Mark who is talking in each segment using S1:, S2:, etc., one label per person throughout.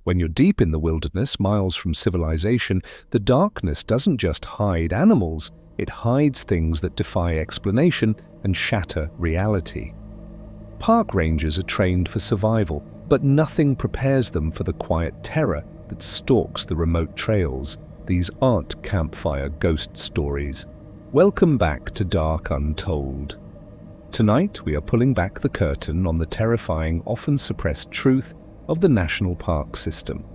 S1: When you're deep in the wilderness, miles from civilization, the darkness doesn't just hide animals, it hides things that defy explanation and shatter reality. Park rangers are trained for survival, but nothing prepares them for the quiet terror that stalks the remote trails. These aren't campfire ghost stories. Welcome back to Dark Untold. Tonight we are pulling back the curtain on the terrifying, often suppressed truth of the national park system.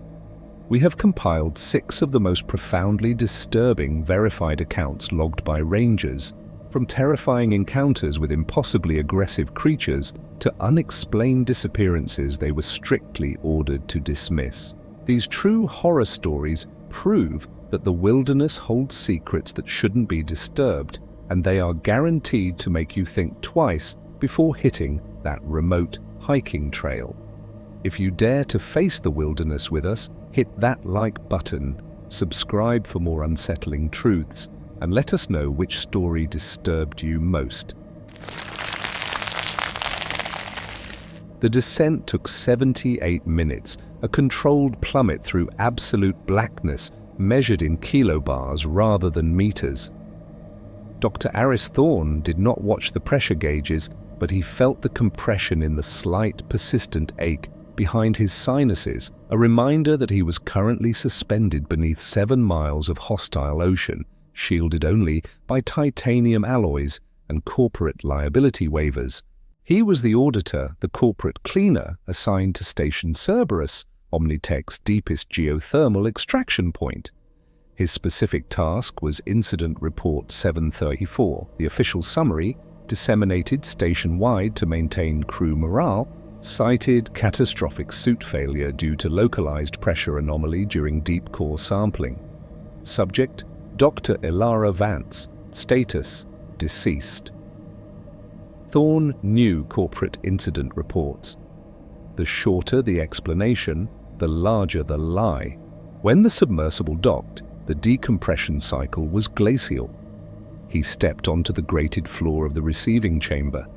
S1: We have compiled 6 of the most profoundly disturbing verified accounts logged by rangers, from terrifying encounters with impossibly aggressive creatures to unexplained disappearances they were strictly ordered to dismiss. These true horror stories prove that the wilderness holds secrets that shouldn't be disturbed, and they are guaranteed to make you think twice before hitting that remote hiking trail. If you dare to face the wilderness with us, hit that like button, subscribe for more unsettling truths, and let us know which story disturbed you most. The descent took 78 minutes, a controlled plummet through absolute blackness measured in kilobars rather than meters. Dr. Aris Thorne did not watch the pressure gauges, but he felt the compression in the slight, persistent ache behind his sinuses, a reminder that he was currently suspended beneath 7 miles of hostile ocean, shielded only by titanium alloys and corporate liability waivers. He was the auditor, the corporate cleaner assigned to Station Cerberus, Omnitech's deepest geothermal extraction point. His specific task was Incident Report 734, the official summary, disseminated station-wide to maintain crew morale, cited catastrophic suit failure due to localized pressure anomaly during deep core sampling. Subject: Dr. Ilara Vance. Status: deceased. Thorne knew corporate incident reports. The shorter the explanation, the larger the lie. When the submersible docked, the decompression cycle was glacial. He stepped onto the grated floor of the receiving chamber.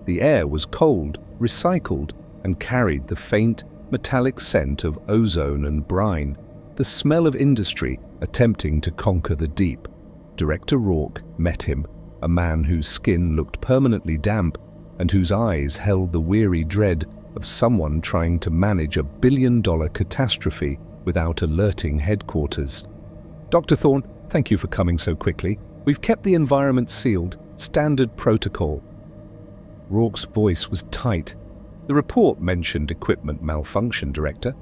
S1: The air was cold, recycled, and carried the faint, metallic scent of ozone and brine, the smell of industry attempting to conquer the deep. Director Rourke met him, a man whose skin looked permanently damp and whose eyes held the weary dread of someone trying to manage a billion-dollar catastrophe without alerting headquarters. Dr. Thorne, thank you for coming so quickly. We've kept the environment sealed, standard protocol. Rourke's voice was tight. The report mentioned equipment malfunction, Director.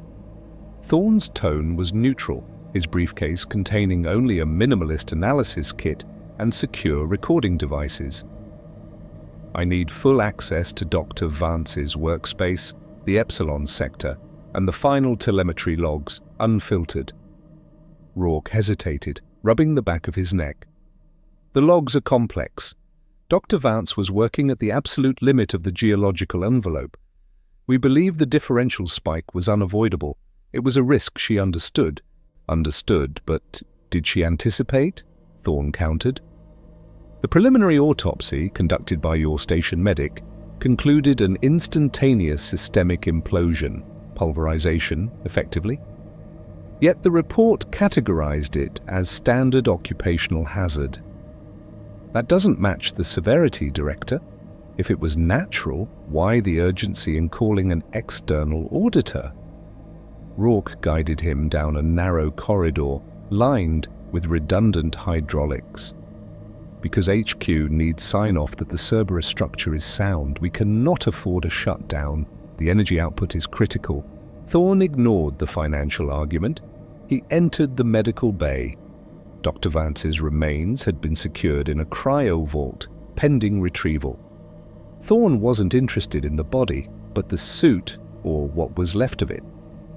S1: Thorne's tone was neutral, his briefcase containing only a minimalist analysis kit and secure recording devices. I need full access to Dr. Vance's workspace, the Epsilon sector, and the final telemetry logs, unfiltered. Rourke hesitated, rubbing the back of his neck. The logs are complex. Dr. Vance was working at the absolute limit of the geological envelope. We believe the differential spike was unavoidable. It was a risk she understood. Understood, but did she anticipate? Thorne countered. The preliminary autopsy, conducted by your station medic, concluded an instantaneous systemic implosion, pulverization, effectively. Yet the report categorized it as standard occupational hazard. That doesn't match the severity, Director. If it was natural, why the urgency in calling an external auditor? Rourke guided him down a narrow corridor lined with redundant hydraulics. Because HQ needs sign-off that the Cerberus structure is sound, we cannot afford a shutdown. The energy output is critical. Thorne ignored the financial argument. He entered the medical bay. Dr. Vance's remains had been secured in a cryo vault, pending retrieval. Thorne wasn't interested in the body, but the suit, or what was left of it.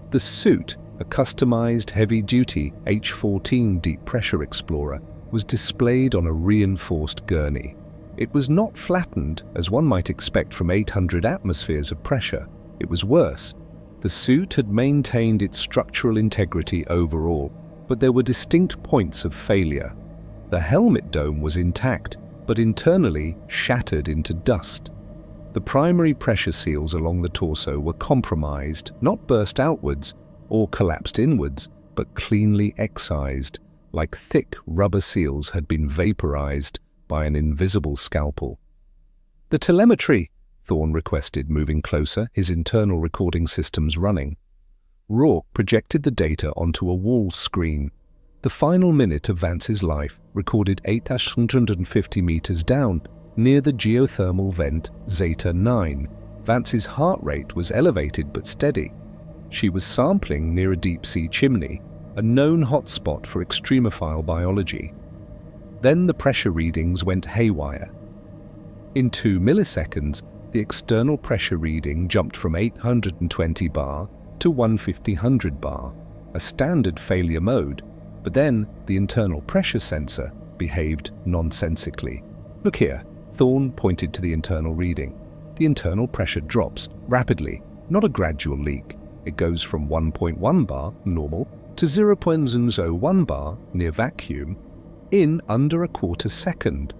S1: The suit, a customized heavy-duty H-14 deep-pressure explorer, was displayed on a reinforced gurney. It was not flattened, as one might expect from 800 atmospheres of pressure. It was worse. The suit had maintained its structural integrity overall, but there were distinct points of failure. The helmet dome was intact, but internally shattered into dust. The primary pressure seals along the torso were compromised, not burst outwards, or collapsed inwards, but cleanly excised, like thick rubber seals had been vaporized by an invisible scalpel. "The telemetry," Thorne requested, moving closer, his internal recording systems running. Rourke projected the data onto a wall screen. The final minute of Vance's life, recorded 850 meters down, near the geothermal vent Zeta 9. Vance's heart rate was elevated but steady. She was sampling near a deep-sea chimney, a known hotspot for extremophile biology. Then the pressure readings went haywire. In 2 milliseconds, the external pressure reading jumped from 820 bar to 150 bar, a standard failure mode, but then the internal pressure sensor behaved nonsensically. "Look here," Thorne pointed to the internal reading. The internal pressure drops rapidly, not a gradual leak. It goes from 1.1 bar, normal, to 0.01 bar, near vacuum, in under a quarter second.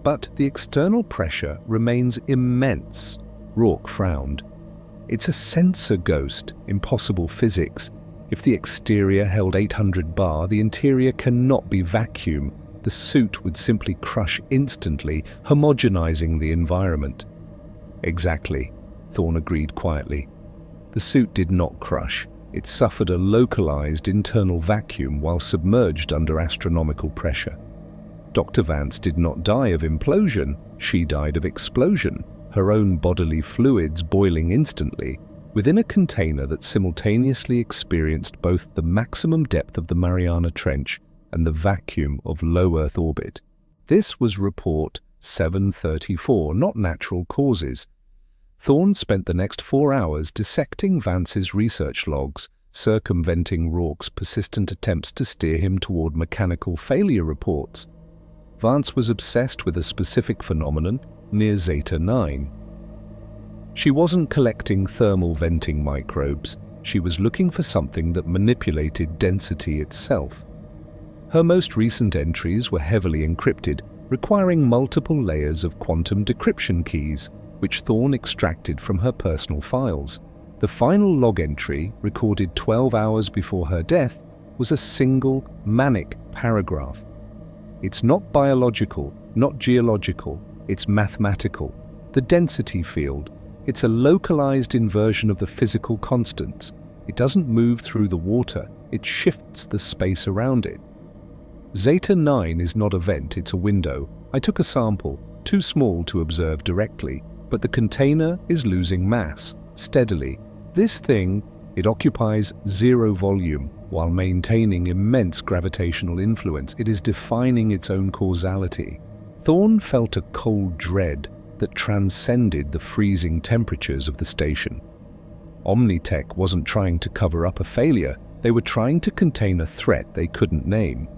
S1: But the external pressure remains immense. Rourke frowned. "It's a sensor ghost, impossible physics. If the exterior held 800 bar, the interior cannot be vacuum. The suit would simply crush instantly, homogenizing the environment." "Exactly," Thorne agreed quietly. The suit did not crush. It suffered a localized internal vacuum while submerged under astronomical pressure. Dr. Vance did not die of implosion. She died of explosion, her own bodily fluids boiling instantly, within a container that simultaneously experienced both the maximum depth of the Mariana Trench and the vacuum of low Earth orbit. This was report 734, not natural causes. Thorne spent the next 4 hours dissecting Vance's research logs, circumventing Rourke's persistent attempts to steer him toward mechanical failure reports. Vance was obsessed with a specific phenomenon near Zeta 9. She wasn't collecting thermal venting microbes. She was looking for something that manipulated density itself. Her most recent entries were heavily encrypted, requiring multiple layers of quantum decryption keys, which Thorne extracted from her personal files. The final log entry, recorded 12 hours before her death, was a single, manic paragraph. "It's not biological, not geological, it's mathematical. The density field. It's a localized inversion of the physical constants. It doesn't move through the water, it shifts the space around it. Zeta 9 is not a vent, it's a window. I took a sample, too small to observe directly, but the container is losing mass, steadily. This thing, it occupies 0 volume, while maintaining immense gravitational influence. It is defining its own causality." Thorne felt a cold dread that transcended the freezing temperatures of the station. Omnitech wasn't trying to cover up a failure, they were trying to contain a threat they couldn't name.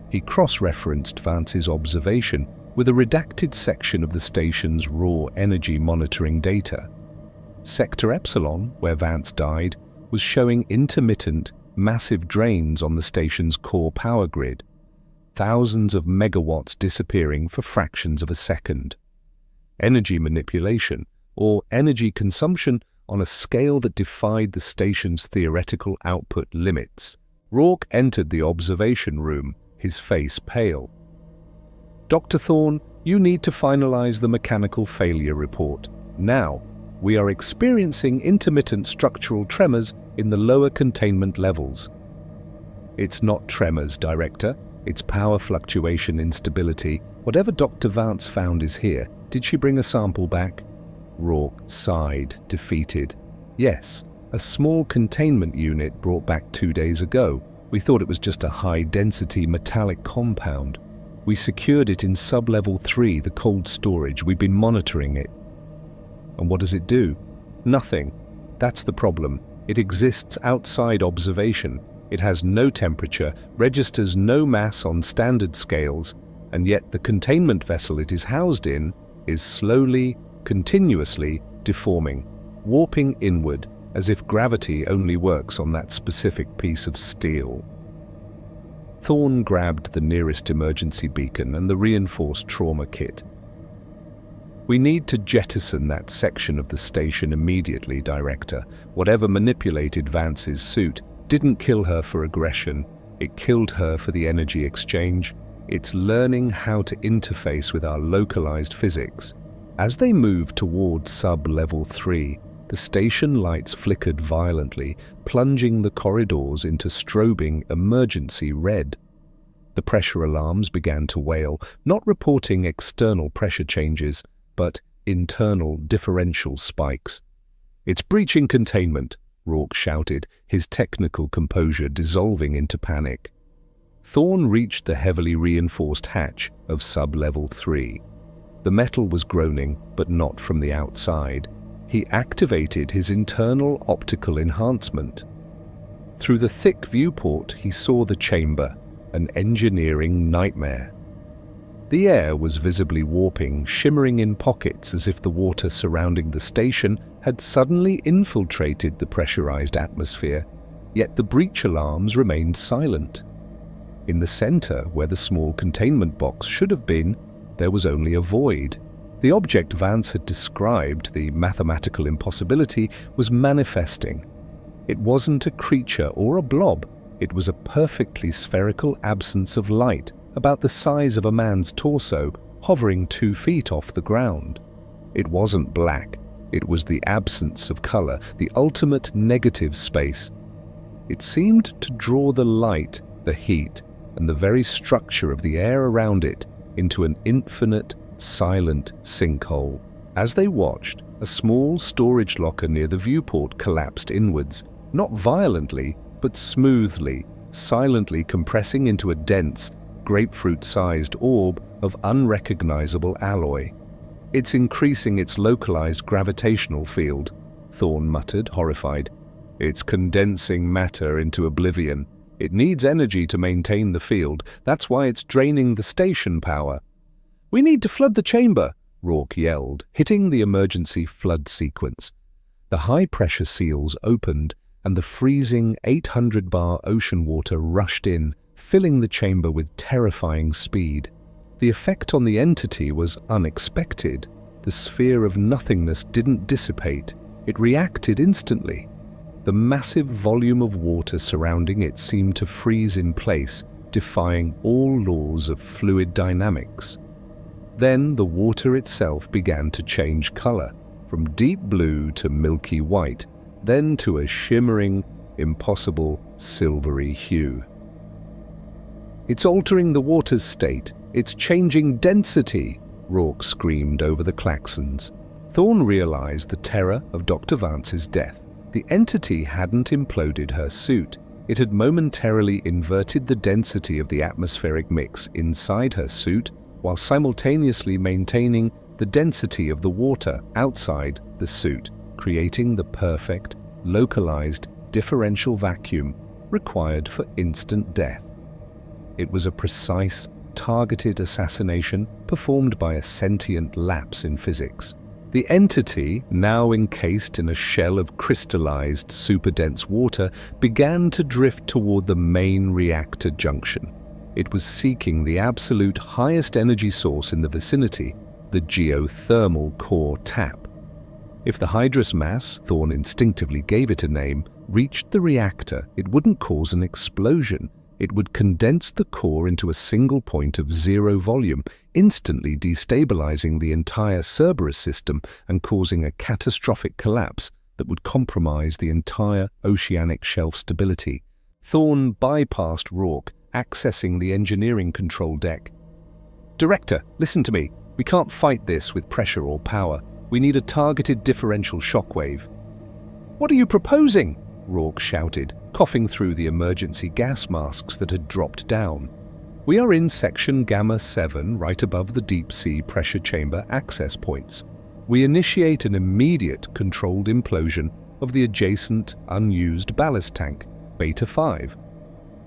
S1: He cross-referenced Vance's observation with a redacted section of the station's raw energy monitoring data. Sector Epsilon, where Vance died, was showing intermittent, massive drains on the station's core power grid, thousands of megawatts disappearing for fractions of a second. Energy manipulation, or energy consumption, on a scale that defied the station's theoretical output limits. Rourke entered the observation room, his face pale. "Dr. Thorne, you need to finalize the mechanical failure report. Now, we are experiencing intermittent structural tremors in the lower containment levels." "It's not tremors, Director. It's power fluctuation instability. Whatever Dr. Vance found is here. Did she bring a sample back?" Rourke sighed, defeated. "Yes, a small containment unit brought back 2 days ago. We thought it was just a high-density metallic compound. We secured it in sub-level 3, the cold storage. We've been monitoring it." "And what does it do?" "Nothing. That's the problem. It exists outside observation. It has no temperature, registers no mass on standard scales, and yet the containment vessel it is housed in is slowly, continuously deforming, warping inward, as if gravity only works on that specific piece of steel." Thorne grabbed the nearest emergency beacon and the reinforced trauma kit. We need to jettison that section of the station immediately, Director. Whatever manipulated Vance's suit didn't kill her for aggression. It killed her for the energy exchange. It's learning how to interface with our localized physics. As they moved towards sub-level 3, the station lights flickered violently, plunging the corridors into strobing emergency red. The pressure alarms began to wail, not reporting external pressure changes, but internal differential spikes. "It's breaching containment," Rourke shouted, his technical composure dissolving into panic. Thorne reached the heavily reinforced hatch of sub-level 3. The metal was groaning, but not from the outside. He activated his internal optical enhancement. Through the thick viewport, he saw the chamber, an engineering nightmare. The air was visibly warping, shimmering in pockets as if the water surrounding the station had suddenly infiltrated the pressurized atmosphere, yet the breach alarms remained silent. In the center, where the small containment box should have been, there was only a void. The object Vance had described, the mathematical impossibility, was manifesting. It wasn't a creature or a blob. It was a perfectly spherical absence of light, about the size of a man's torso, hovering 2 feet off the ground. It wasn't black. It was the absence of color, the ultimate negative space. It seemed to draw the light, the heat, and the very structure of the air around it into an infinite, silent sinkhole. As they watched, a small storage locker near the viewport collapsed inwards, not violently, but smoothly, silently compressing into a dense, grapefruit-sized orb of unrecognizable alloy. "It's increasing its localized gravitational field," Thorne muttered, horrified. "It's condensing matter into oblivion. It needs energy to maintain the field. That's why it's draining the station power." "We need to flood the chamber," Rourke yelled, hitting the emergency flood sequence. The high-pressure seals opened, and the freezing 800-bar ocean water rushed in, filling the chamber with terrifying speed. The effect on the entity was unexpected. The sphere of nothingness didn't dissipate. It reacted instantly. The massive volume of water surrounding it seemed to freeze in place, defying all laws of fluid dynamics. Then the water itself began to change color, from deep blue to milky white, then to a shimmering, impossible, silvery hue. "It's altering the water's state. It's changing density," Rourke screamed over the klaxons. Thorne realized the terror of Dr. Vance's death. The entity hadn't imploded her suit. It had momentarily inverted the density of the atmospheric mix inside her suit, while simultaneously maintaining the density of the water outside the suit, creating the perfect, localized, differential vacuum required for instant death. It was a precise, targeted assassination performed by a sentient lapse in physics. The entity, now encased in a shell of crystallized, superdense water, began to drift toward the main reactor junction. It was seeking the absolute highest energy source in the vicinity, the geothermal core tap. If the hydrous mass, Thorne instinctively gave it a name, reached the reactor, it wouldn't cause an explosion. It would condense the core into a single point of zero volume, instantly destabilizing the entire Cerberus system and causing a catastrophic collapse that would compromise the entire oceanic shelf stability. Thorne bypassed Rourke, accessing the engineering control deck. "Director, listen to me. We can't fight this with pressure or power. We need a targeted differential shockwave." "What are you proposing?" Rourke shouted, coughing through the emergency gas masks that had dropped down. "We are in section Gamma 7, right above the deep-sea pressure chamber access points. We initiate an immediate controlled implosion of the adjacent unused ballast tank, Beta 5.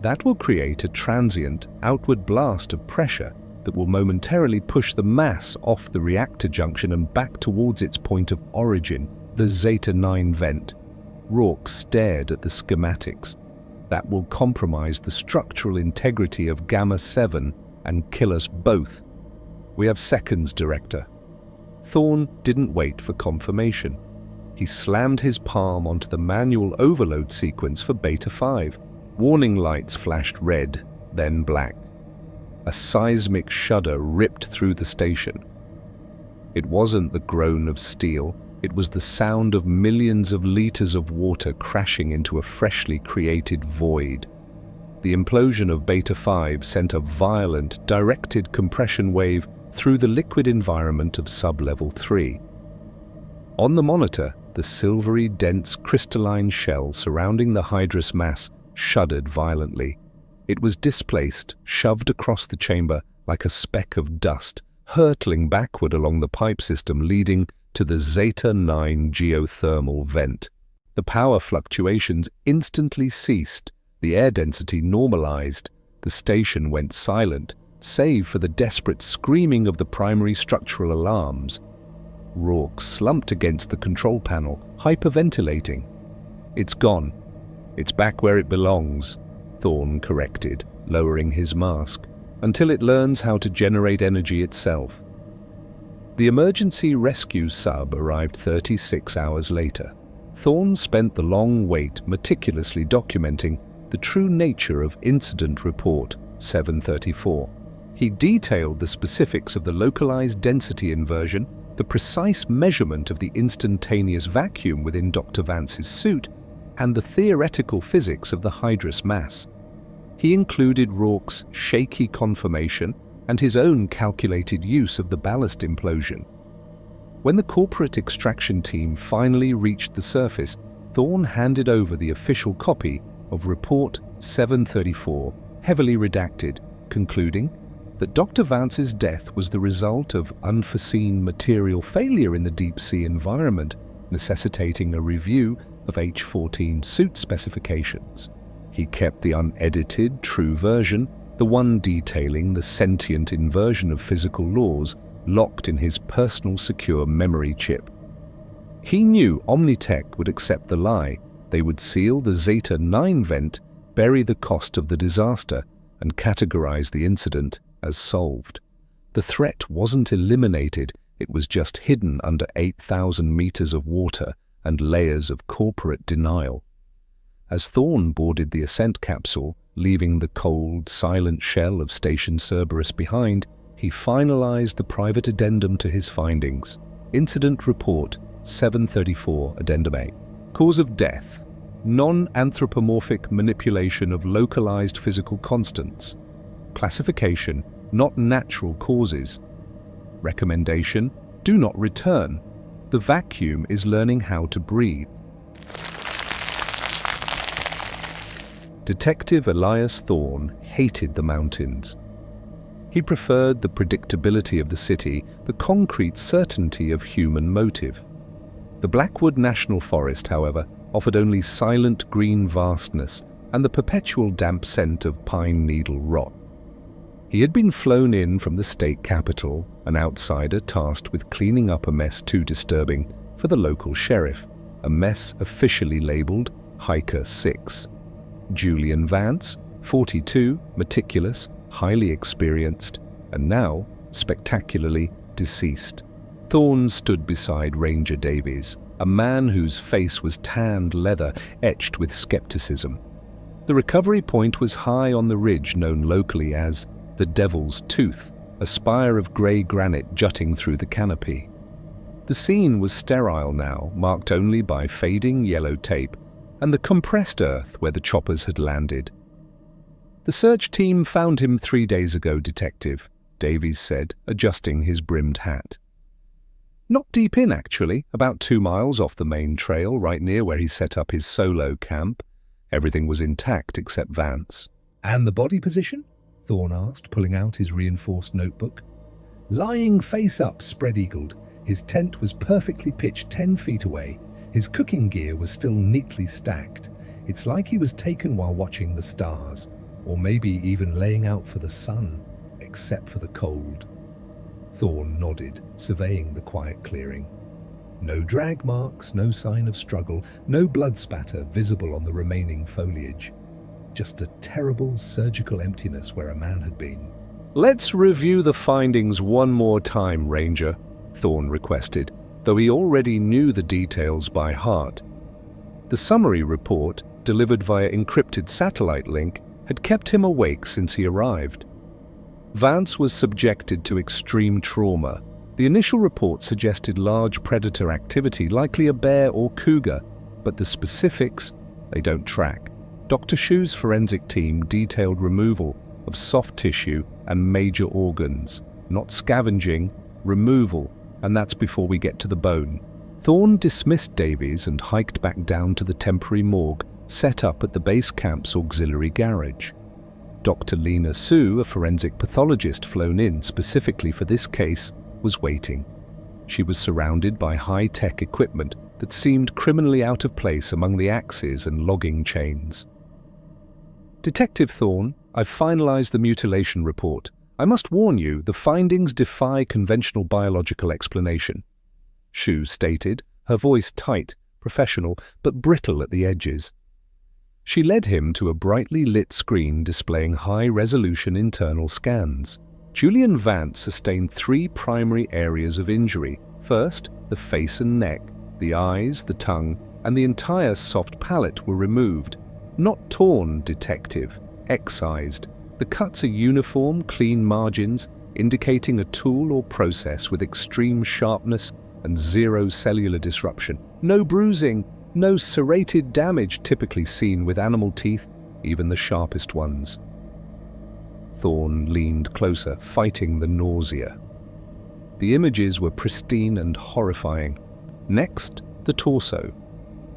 S1: That will create a transient outward blast of pressure that will momentarily push the mass off the reactor junction and back towards its point of origin, the Zeta 9 vent." Rourke stared at the schematics. "That will compromise the structural integrity of Gamma 7 and kill us both." "We have seconds, Director." Thorne didn't wait for confirmation. He slammed his palm onto the manual overload sequence for Beta 5. Warning lights flashed red, then black. A seismic shudder ripped through the station. It wasn't the groan of steel, it was the sound of millions of liters of water crashing into a freshly created void. The implosion of Beta 5 sent a violent, directed compression wave through the liquid environment of sub-level 3. On the monitor, the silvery, dense, crystalline shell surrounding the Hydrus mass shuddered violently. It was displaced, shoved across the chamber like a speck of dust, hurtling backward along the pipe system leading to the Zeta 9 geothermal vent. The power fluctuations instantly ceased, the air density normalized, the station went silent, save for the desperate screaming of the primary structural alarms. Rourke slumped against the control panel, hyperventilating. "It's gone. It's back where it belongs," Thorne corrected, lowering his mask, "until it learns how to generate energy itself." The emergency rescue sub arrived 36 hours later. Thorne spent the long wait meticulously documenting the true nature of Incident Report 734. He detailed the specifics of the localized density inversion, the precise measurement of the instantaneous vacuum within Dr. Vance's suit, and the theoretical physics of the Hydrus mass. He included Rourke's shaky confirmation and his own calculated use of the ballast implosion. When the corporate extraction team finally reached the surface, Thorne handed over the official copy of Report 734, heavily redacted, concluding that Dr. Vance's death was the result of unforeseen material failure in the deep-sea environment, necessitating a review of H-14 suit specifications. He kept the unedited, true version, the one detailing the sentient inversion of physical laws, locked in his personal secure memory chip. He knew Omnitech would accept the lie. They would seal the Zeta 9 vent, bury the cost of the disaster, and categorize the incident as solved. The threat wasn't eliminated, it was just hidden under 8,000 meters of water and layers of corporate denial. As Thorne boarded the ascent capsule, leaving the cold, silent shell of Station Cerberus behind, he finalized the private addendum to his findings. Incident Report 734 Addendum A. Cause of death: non-anthropomorphic manipulation of localized physical constants. Classification: not natural causes. Recommendation: do not return. The vacuum is learning how to breathe. Detective Elias Thorne hated the mountains. He preferred the predictability of the city, the concrete certainty of human motive. The Blackwood National Forest, however, offered only silent green vastness and the perpetual damp scent of pine needle rot. He had been flown in from the state capital, an outsider tasked with cleaning up a mess too disturbing for the local sheriff, a mess officially labeled Hiker 6. Julian Vance, 42, meticulous, highly experienced, and now spectacularly deceased. Thorne stood beside Ranger Davies, a man whose face was tanned leather etched with skepticism. The recovery point was high on the ridge known locally as the Devil's Tooth, a spire of grey granite jutting through the canopy. The scene was sterile now, marked only by fading yellow tape and the compressed earth where the choppers had landed. "The search team found him 3 days ago, Detective," Davies said, adjusting his brimmed hat. "Not deep in, actually, about 2 miles off the main trail, right near where he set up his solo camp. Everything was intact except Vance." "And the body position?" Thorne asked, pulling out his reinforced notebook. "Lying face up, spread-eagled. His tent was perfectly pitched 10 feet away. His cooking gear was still neatly stacked. It's like he was taken while watching the stars, or maybe even laying out for the sun, except for the cold." Thorne nodded, surveying the quiet clearing. No drag marks, no sign of struggle, no blood spatter visible on the remaining foliage. Just a terrible surgical emptiness where a man had been. "Let's review the findings one more time, Ranger," Thorne requested, though he already knew the details by heart. The summary report, delivered via encrypted satellite link, had kept him awake since he arrived. Vance was subjected to extreme trauma. The initial report suggested large predator activity, likely a bear or cougar, but the specifics, they don't track. Dr. Shu's forensic team detailed removal of soft tissue and major organs, not scavenging, removal, and that's before we get to the bone. Thorne dismissed Davies and hiked back down to the temporary morgue set up at the base camp's auxiliary garage. Dr. Lena Sue, a forensic pathologist flown in specifically for this case, was waiting. She was surrounded by high-tech equipment that seemed criminally out of place among the axes and logging chains. "Detective Thorne, I've finalized the mutilation report. I must warn you, the findings defy conventional biological explanation," Shu stated, her voice tight, professional, but brittle at the edges. She led him to a brightly lit screen displaying high-resolution internal scans. Julian Vance sustained 3 primary areas of injury. First, the face and neck. The eyes, the tongue, and the entire soft palate were removed. Not torn, detective, excised. The cuts are uniform, clean margins, indicating a tool or process with extreme sharpness and zero cellular disruption. No bruising, no serrated damage typically seen with animal teeth, even the sharpest ones. Thorne leaned closer, fighting the nausea. The images were pristine and horrifying. Next, the torso.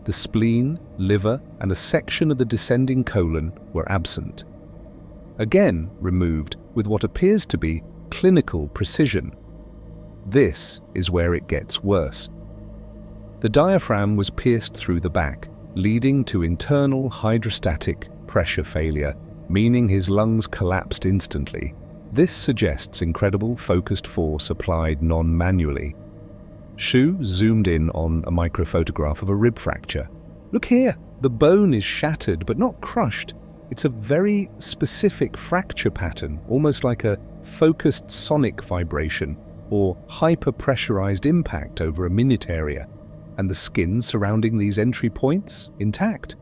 S1: The spleen, liver, and a section of the descending colon were absent. Again removed with what appears to be clinical precision. This is where it gets worse. The diaphragm was pierced through the back, leading to internal hydrostatic pressure failure, meaning his lungs collapsed instantly. This suggests incredible focused force applied non-manually. Shu zoomed in on a microphotograph of a rib fracture. "Look here, the bone is shattered but not crushed. It's a very specific fracture pattern, almost like a focused sonic vibration or hyper-pressurized impact over a minute area. And the skin surrounding these entry points intact.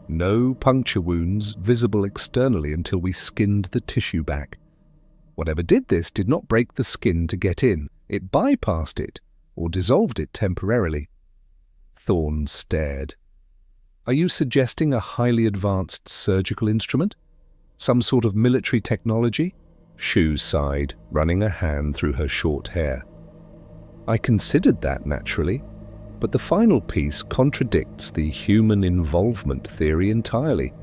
S1: No puncture wounds visible externally until we skinned the tissue back. Whatever did this did not break the skin to get in. It bypassed it, or dissolved it temporarily." Thorne stared. "Are you suggesting a highly advanced surgical instrument? Some sort of military technology?" Shu sighed, running a hand through her short hair. "I considered that, naturally. But the final piece contradicts the human involvement theory entirely.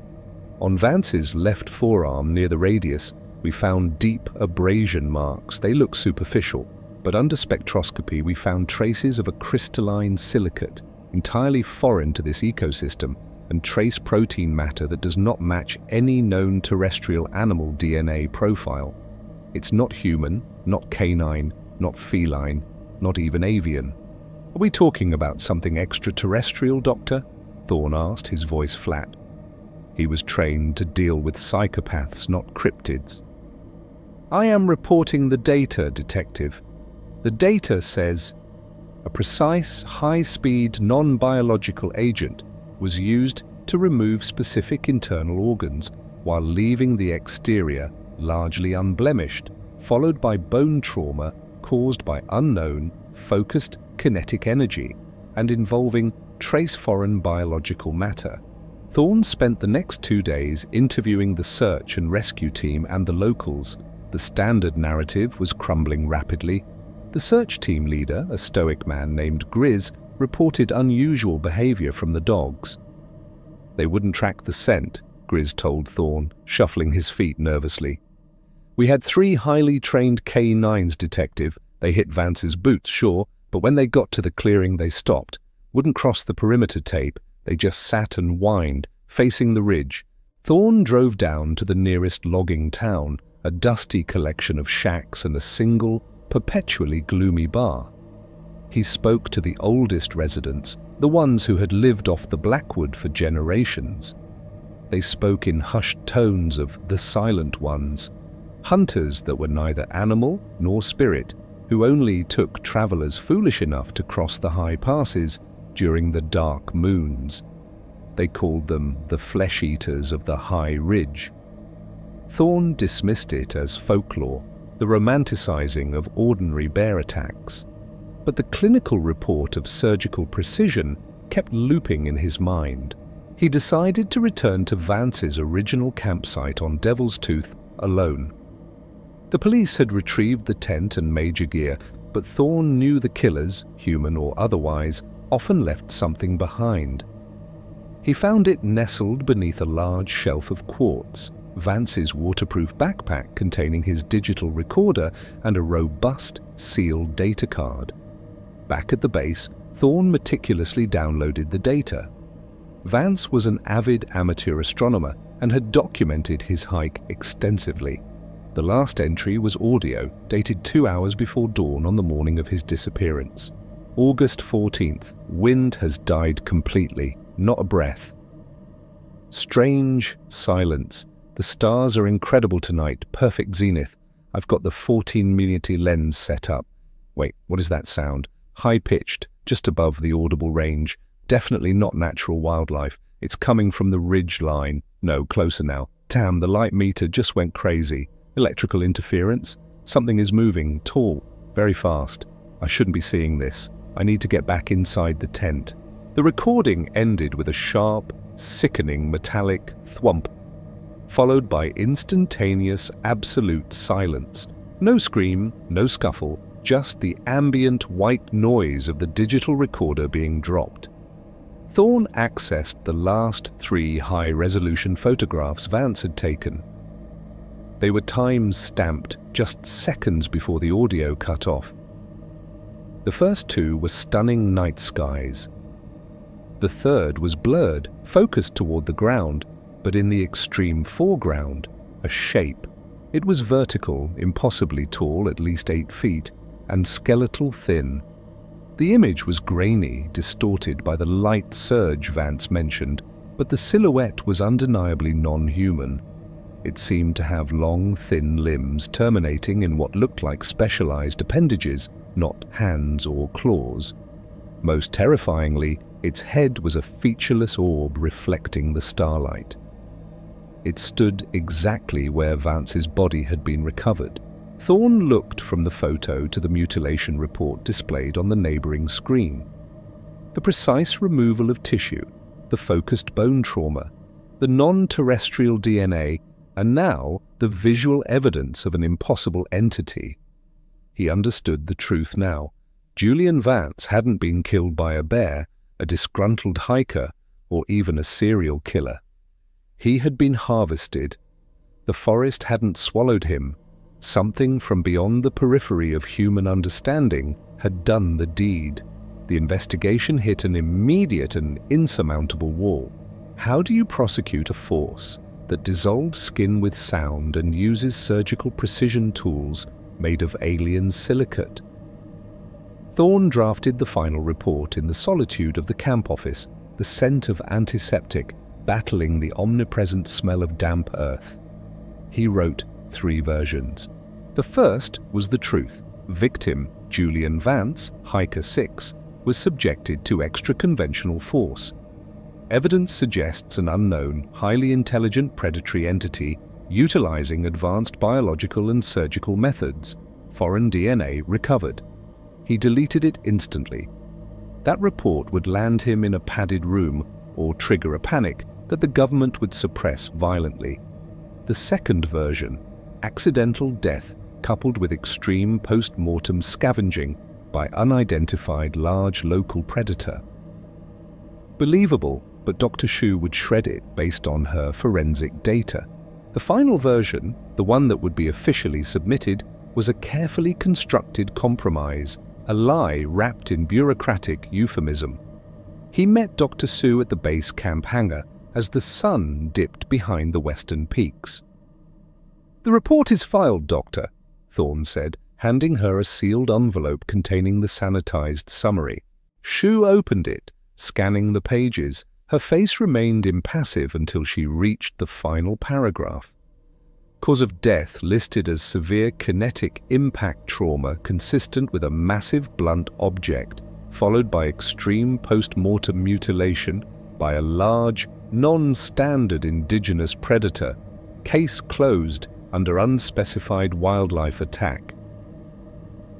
S1: On Vance's left forearm near the radius, we found deep abrasion marks. They look superficial, but under spectroscopy we found traces of a crystalline silicate, entirely foreign to this ecosystem, and trace protein matter that does not match any known terrestrial animal DNA profile. It's not human, not canine, not feline, not even avian." "Are we talking about something extraterrestrial, Doctor?" Thorne asked, his voice flat. He was trained to deal with psychopaths, not cryptids. "I am reporting the data, Detective. The data says a precise, high-speed, non-biological agent was used to remove specific internal organs while leaving the exterior largely unblemished, followed by bone trauma caused by unknown, focused kinetic energy and involving trace foreign biological matter." Thorne spent the next 2 days interviewing the search and rescue team and the locals. The standard narrative was crumbling rapidly. The search team leader, a stoic man named Grizz, reported unusual behavior from the dogs. "They wouldn't track the scent," Grizz told Thorne, shuffling his feet nervously. "We had 3 highly trained K9s, Detective. They hit Vance's boots, sure, but when they got to the clearing they stopped. Wouldn't cross the perimeter tape. They just sat and whined, facing the ridge." Thorne drove down to the nearest logging town, a dusty collection of shacks and a single, perpetually gloomy bar. He spoke to the oldest residents, the ones who had lived off the Blackwood for generations. They spoke in hushed tones of the silent ones, hunters that were neither animal nor spirit, who only took travelers foolish enough to cross the high passes during the dark moons. They called them the flesh-eaters of the high ridge. Thorne dismissed it as folklore, the romanticizing of ordinary bear attacks. But the clinical report of surgical precision kept looping in his mind. He decided to return to Vance's original campsite on Devil's Tooth alone. The police had retrieved the tent and major gear, but Thorne knew the killers, human or otherwise, often left something behind. He found it nestled beneath a large shelf of quartz, Vance's waterproof backpack containing his digital recorder and a robust, sealed data card. Back at the base, Thorne meticulously downloaded the data. Vance was an avid amateur astronomer and had documented his hike extensively. The last entry was audio, dated 2 hours before dawn on the morning of his disappearance. August 14th. Wind has died completely, not a breath. Strange silence. The stars are incredible tonight, perfect zenith. I've got the 14mm lens set up. Wait, what is that sound? High-pitched, just above the audible range. Definitely not natural wildlife. It's coming from the ridge line. No, closer now. Damn, the light meter just went crazy. Electrical interference? Something is moving, tall, very fast. I shouldn't be seeing this. I need to get back inside the tent. The recording ended with a sharp, sickening metallic thwump, followed by instantaneous absolute silence. No scream, no scuffle, just the ambient white noise of the digital recorder being dropped. Thorne accessed the last 3 high-resolution photographs Vance had taken. They were time-stamped just seconds before the audio cut off. The first 2 were stunning night skies. The third was blurred, focused toward the ground, but in the extreme foreground, a shape. It was vertical, impossibly tall, at least 8 feet, and skeletal thin. The image was grainy, distorted by the light surge Vance mentioned, but the silhouette was undeniably non-human. It seemed to have long, thin limbs terminating in what looked like specialized appendages, not hands or claws. Most terrifyingly, its head was a featureless orb reflecting the starlight. It stood exactly where Vance's body had been recovered. Thorne looked from the photo to the mutilation report displayed on the neighboring screen. The precise removal of tissue, the focused bone trauma, the non-terrestrial DNA, and now the visual evidence of an impossible entity. He understood the truth now. Julian Vance hadn't been killed by a bear, a disgruntled hiker, or even a serial killer. He had been harvested. The forest hadn't swallowed him. Something from beyond the periphery of human understanding had done the deed. The investigation hit an immediate and insurmountable wall. How do you prosecute a force that dissolves skin with sound and uses surgical precision tools made of alien silicate? Thorne drafted the final report in the solitude of the camp office, the scent of antiseptic battling the omnipresent smell of damp earth. He wrote 3 versions. The first was the truth. Victim, Julian Vance, Hiker 6, was subjected to extra-conventional force. Evidence suggests an unknown, highly intelligent predatory entity utilizing advanced biological and surgical methods. Foreign DNA recovered. He deleted it instantly. That report would land him in a padded room or trigger a panic that the government would suppress violently. The second version, accidental death coupled with extreme post-mortem scavenging by unidentified large local predator. Believable, but Dr. Shu would shred it based on her forensic data. The final version, the one that would be officially submitted, was a carefully constructed compromise, a lie wrapped in bureaucratic euphemism. He met Dr. Sue at the base camp hangar as the sun dipped behind the western peaks. "The report is filed, Doctor," Thorne said, handing her a sealed envelope containing the sanitized summary. Shu opened it, scanning the pages. Her face remained impassive until she reached the final paragraph. Cause of death listed as severe kinetic impact trauma consistent with a massive blunt object, followed by extreme post-mortem mutilation by a large, non-standard indigenous predator. Case closed under unspecified wildlife attack.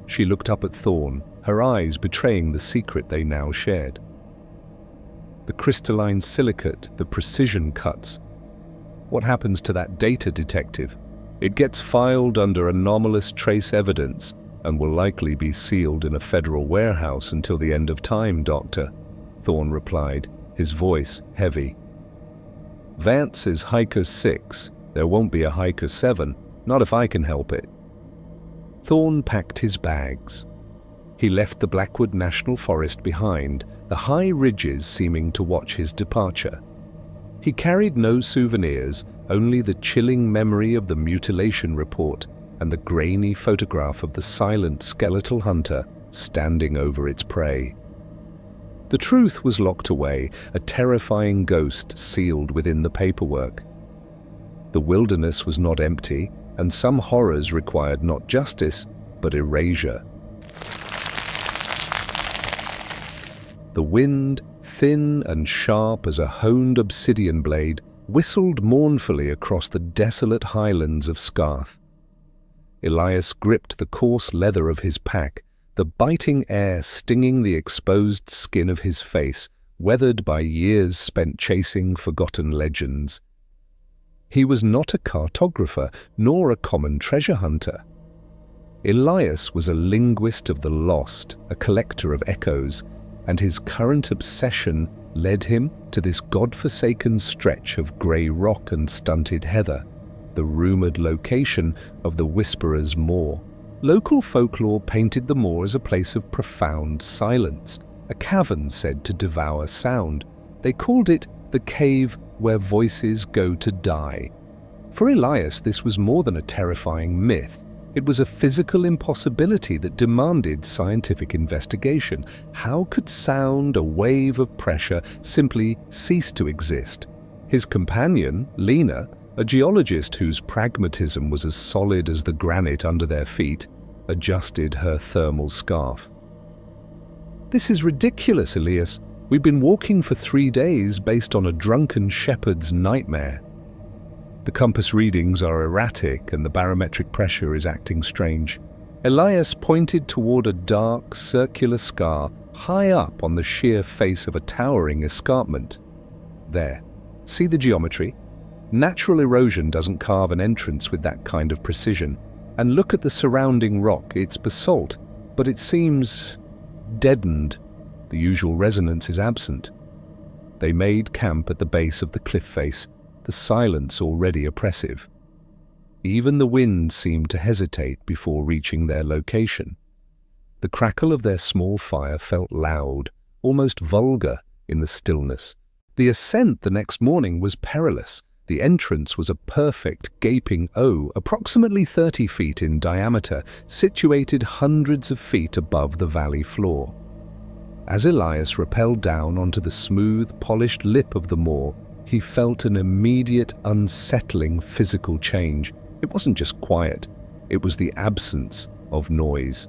S1: She looked up at Thorne, her eyes betraying the secret they now shared. The crystalline silicate, the precision cuts. What happens to that data, Detective? It gets filed under anomalous trace evidence and will likely be sealed in a federal warehouse until the end of time, Doctor, Thorne replied, his voice heavy. Vance is Hiker 6. There won't be a Hiker 7, not if I can help it. Thorne packed his bags. He left the Blackwood National Forest behind, the high ridges seeming to watch his departure. He carried no souvenirs, only the chilling memory of the mutilation report and the grainy photograph of the silent skeletal hunter standing over its prey. The truth was locked away, a terrifying ghost sealed within the paperwork. The wilderness was not empty, and some horrors required not justice, but erasure. The wind, thin and sharp as a honed obsidian blade, whistled mournfully across the desolate highlands of Scarth. Elias gripped the coarse leather of his pack, the biting air stinging the exposed skin of his face, weathered by years spent chasing forgotten legends. He was not a cartographer, nor a common treasure hunter. Elias was a linguist of the lost, a collector of echoes, and his current obsession led him to this god-forsaken stretch of grey rock and stunted heather, the rumoured location of the Whisperer's Moor. Local folklore painted the moor as a place of profound silence, a cavern said to devour sound. They called it the cave where voices go to die. For Elias, this was more than a terrifying myth. It was a physical impossibility that demanded scientific investigation. How could sound, a wave of pressure, simply cease to exist? His companion, Lena, a geologist whose pragmatism was as solid as the granite under their feet, adjusted her thermal scarf. "This is ridiculous, Elias. We've been walking for 3 days based on a drunken shepherd's nightmare. The compass readings are erratic and the barometric pressure is acting strange." Elias pointed toward a dark, circular scar high up on the sheer face of a towering escarpment. "There. See the geometry? Natural erosion doesn't carve an entrance with that kind of precision. And look at the surrounding rock. It's basalt, but it seems deadened. The usual resonance is absent." They made camp at the base of the cliff face, the silence already oppressive. Even the wind seemed to hesitate before reaching their location. The crackle of their small fire felt loud, almost vulgar, in the stillness. The ascent the next morning was perilous. The entrance was a perfect, gaping O, approximately 30 feet in diameter, situated hundreds of feet above the valley floor. As Elias rappelled down onto the smooth, polished lip of the moor, he felt an immediate, unsettling physical change. It wasn't just quiet, it was the absence of noise.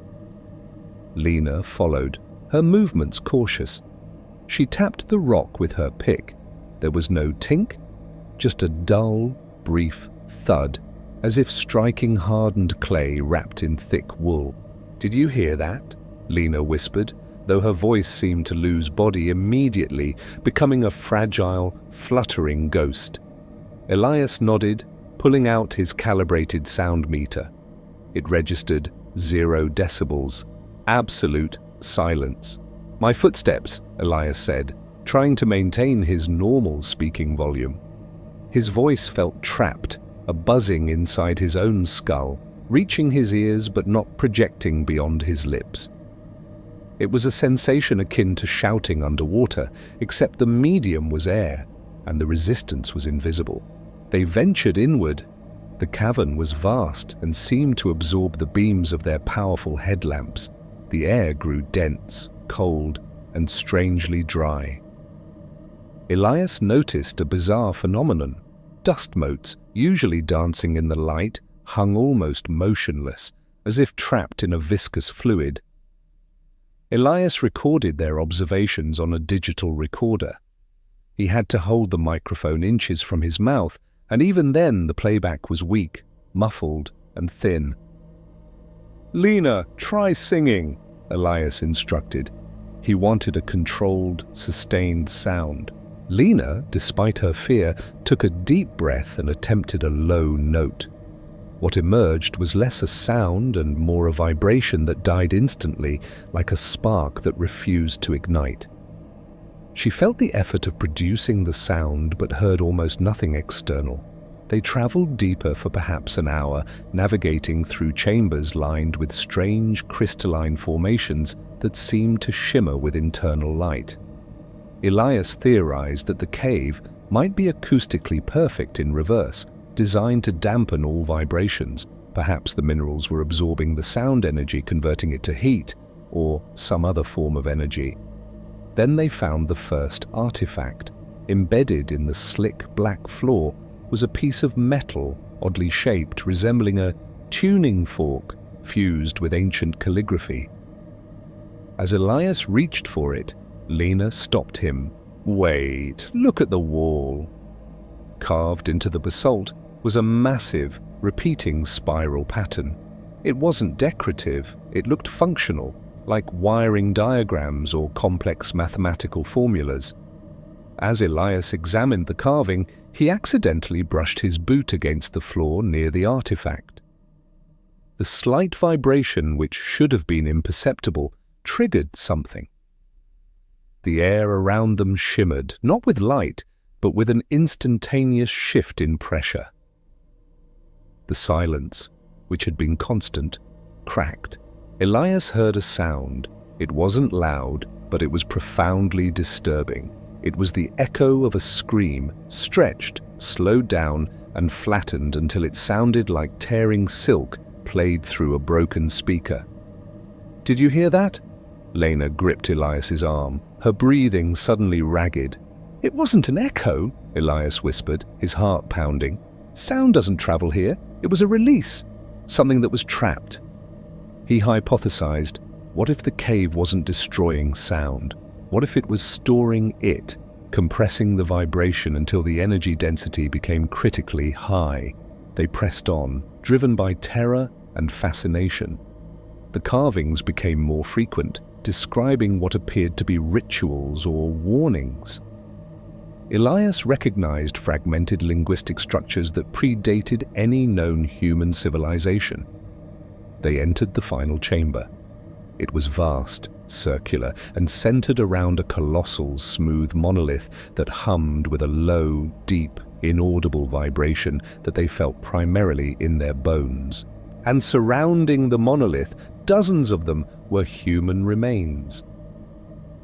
S1: Lena followed, her movements cautious. She tapped the rock with her pick. There was no tink, just a dull, brief thud, as if striking hardened clay wrapped in thick wool. "Did you hear that?" Lena whispered, though her voice seemed to lose body immediately, becoming a fragile, fluttering ghost. Elias nodded, pulling out his calibrated sound meter. It registered 0 decibels. Absolute silence. "My footsteps," Elias said, trying to maintain his normal speaking volume. His voice felt trapped, a buzzing inside his own skull, reaching his ears but not projecting beyond his lips. It was a sensation akin to shouting underwater, except the medium was air, and the resistance was invisible. They ventured inward. The cavern was vast and seemed to absorb the beams of their powerful headlamps. The air grew dense, cold, and strangely dry. Elias noticed a bizarre phenomenon. dust motes, usually dancing in the light, hung almost motionless, as if trapped in a viscous fluid. Elias recorded their observations on a digital recorder. He had to hold the microphone inches from his mouth, and even then the playback was weak, muffled, and thin. "Lena, try singing," Elias instructed. He wanted a controlled, sustained sound. Lena, despite her fear, took a deep breath and attempted a low note. What emerged was less a sound and more a vibration that died instantly, like a spark that refused to ignite. She felt the effort of producing the sound but heard almost nothing external. They traveled deeper for perhaps an hour, navigating through chambers lined with strange crystalline formations that seemed to shimmer with internal light. Elias theorized that the cave might be acoustically perfect in reverse, designed to dampen all vibrations. Perhaps the minerals were absorbing the sound energy, converting it to heat, or some other form of energy. Then they found the first artifact. Embedded in the slick black floor was a piece of metal, oddly shaped, resembling a tuning fork fused with ancient calligraphy. As Elias reached for it, Lena stopped him. "Wait, look at the wall." Carved into the basalt was a massive, repeating spiral pattern. It wasn't decorative, it looked functional, like wiring diagrams or complex mathematical formulas. As Elias examined the carving, he accidentally brushed his boot against the floor near the artifact. The slight vibration, which should have been imperceptible, triggered something. The air around them shimmered, not with light, but with an instantaneous shift in pressure. The silence, which had been constant, cracked. Elias heard a sound. It wasn't loud, but it was profoundly disturbing. It was the echo of a scream, stretched, slowed down, and flattened until it sounded like tearing silk played through a broken speaker. "Did you hear that?" Lena gripped Elias's arm, her breathing suddenly ragged. "It wasn't an echo," Elias whispered, his heart pounding. "Sound doesn't travel here. It was a release, something that was trapped." He hypothesized, what if the cave wasn't destroying sound? What if it was storing it, compressing the vibration until the energy density became critically high? They pressed on, driven by terror and fascination. The carvings became more frequent, describing what appeared to be rituals or warnings. Elias recognized fragmented linguistic structures that predated any known human civilization. They entered the final chamber. It was vast, circular, and centered around a colossal, smooth monolith that hummed with a low, deep, inaudible vibration that they felt primarily in their bones. And surrounding the monolith, dozens of them were human remains.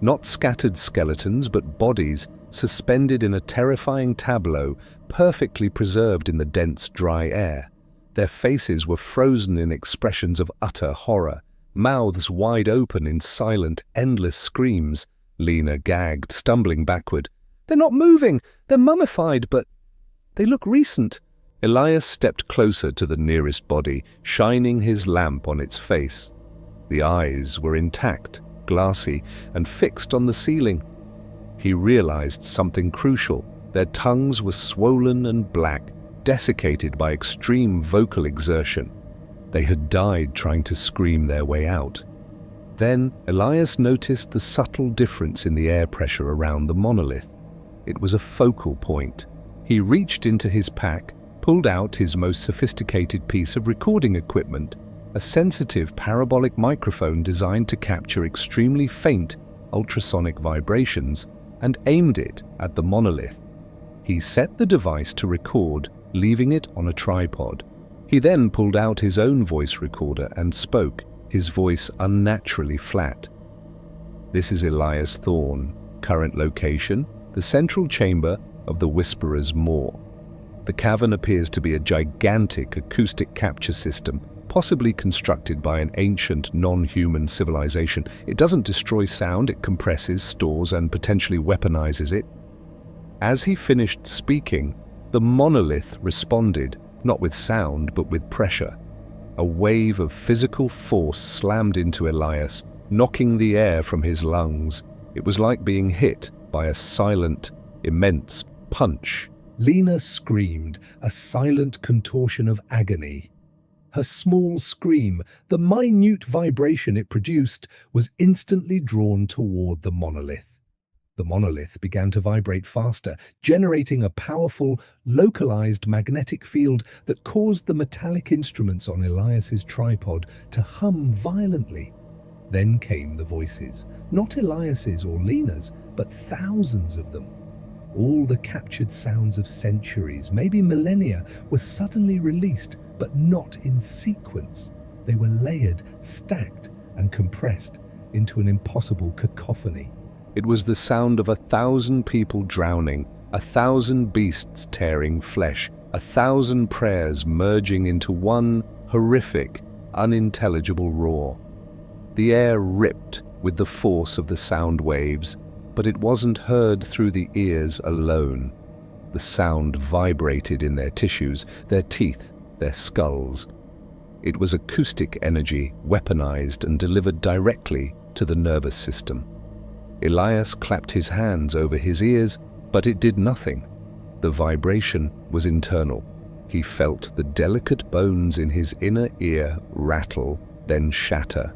S1: Not scattered skeletons, but bodies suspended in a terrifying tableau, perfectly preserved in the dense, dry air. Their faces were frozen in expressions of utter horror, mouths wide open in silent, endless screams. Lena gagged, stumbling backward. "They're not moving! They're mummified, but they look recent." Elias stepped closer to the nearest body, shining his lamp on its face. The eyes were intact, glassy, and fixed on the ceiling. He realized something crucial. Their tongues were swollen and black, desiccated by extreme vocal exertion. They had died trying to scream their way out. Then Elias noticed the subtle difference in the air pressure around the monolith. It was a focal point. He reached into his pack, pulled out his most sophisticated piece of recording equipment, a sensitive parabolic microphone designed to capture extremely faint ultrasonic vibrations, and aimed it at the monolith. He set the device to record, leaving it on a tripod. He then pulled out his own voice recorder and spoke, his voice unnaturally flat. "This is Elias Thorne. Current location, the central chamber of the Whisperer's Maw. The cavern appears to be a gigantic acoustic capture system, possibly constructed by an ancient, non-human civilization. It doesn't destroy sound, it compresses, stores, and potentially weaponizes it." As he finished speaking, The monolith responded, not with sound but with pressure. A wave of physical force slammed into Elias, knocking the air from his lungs. It was like being hit by a silent, immense punch. Lena screamed, a silent contortion of agony. Her small scream, the minute vibration it produced, was instantly drawn toward the monolith. The monolith began to vibrate faster, generating a powerful, localized magnetic field that caused the metallic instruments on Elias's tripod to hum violently. Then came the voices, not Elias's or Lena's, but thousands of them. All the captured sounds of centuries, maybe millennia, were suddenly released, but not in sequence. They were layered, stacked, and compressed into an impossible cacophony. It was the sound of 1,000 people drowning, 1,000 beasts tearing flesh, 1,000 prayers merging into one horrific, unintelligible roar. The air ripped with the force of the sound waves, but it wasn't heard through the ears alone. The sound vibrated in their tissues, their teeth, their skulls. It was acoustic energy, weaponized and delivered directly to the nervous system. Elias clapped his hands over his ears, but it did nothing. The vibration was internal. He felt the delicate bones in his inner ear rattle, then shatter.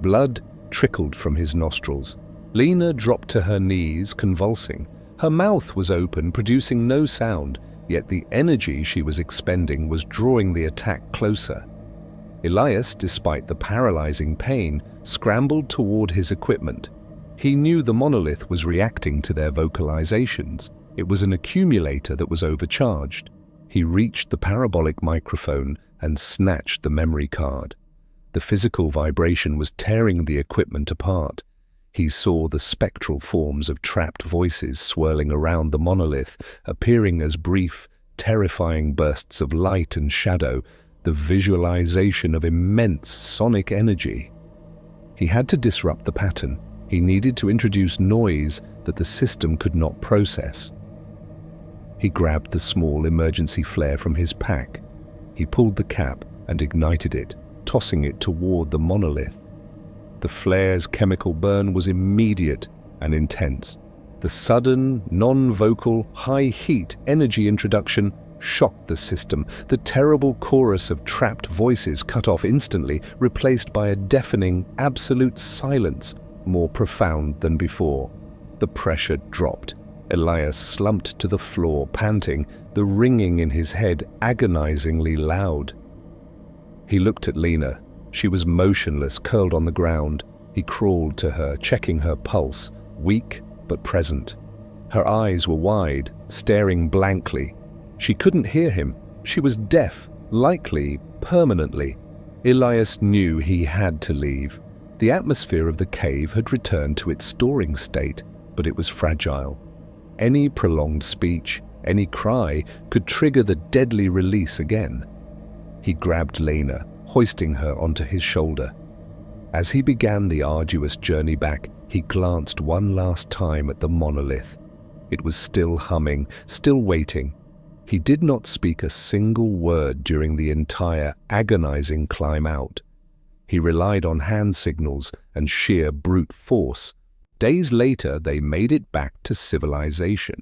S1: Blood trickled from his nostrils. Lena dropped to her knees, convulsing. Her mouth was open, producing no sound, yet the energy she was expending was drawing the attack closer. Elias, despite the paralyzing pain, scrambled toward his equipment. He knew the monolith was reacting to their vocalizations. It was an accumulator that was overcharged. He reached the parabolic microphone and snatched the memory card. The physical vibration was tearing the equipment apart. He saw the spectral forms of trapped voices swirling around the monolith, appearing as brief, terrifying bursts of light and shadow, the visualization of immense sonic energy. He had to disrupt the pattern. He needed to introduce noise that the system could not process. He grabbed the small emergency flare from his pack. He pulled the cap and ignited it, tossing it toward the monolith. The flare's chemical burn was immediate and intense. The sudden, non-vocal, high-heat energy introduction shocked the system. The terrible chorus of trapped voices cut off instantly, replaced by a deafening, absolute silence, more profound than before. The pressure dropped. Elias slumped to the floor, panting, the ringing in his head agonizingly loud. He looked at Lena. She was motionless, curled on the ground. He crawled to her, checking her pulse, weak but present. Her eyes were wide, staring blankly. She couldn't hear him. She was deaf, likely permanently. Elias knew he had to leave. The atmosphere of the cave had returned to its storing state, but it was fragile. Any prolonged speech, any cry, could trigger the deadly release again. He grabbed Lena, hoisting her onto his shoulder. As he began the arduous journey back, he glanced one last time at the monolith. It was still humming, still waiting. He did not speak a single word during the entire agonizing climb out. He relied on hand signals and sheer brute force. Days later, they made it back to civilization.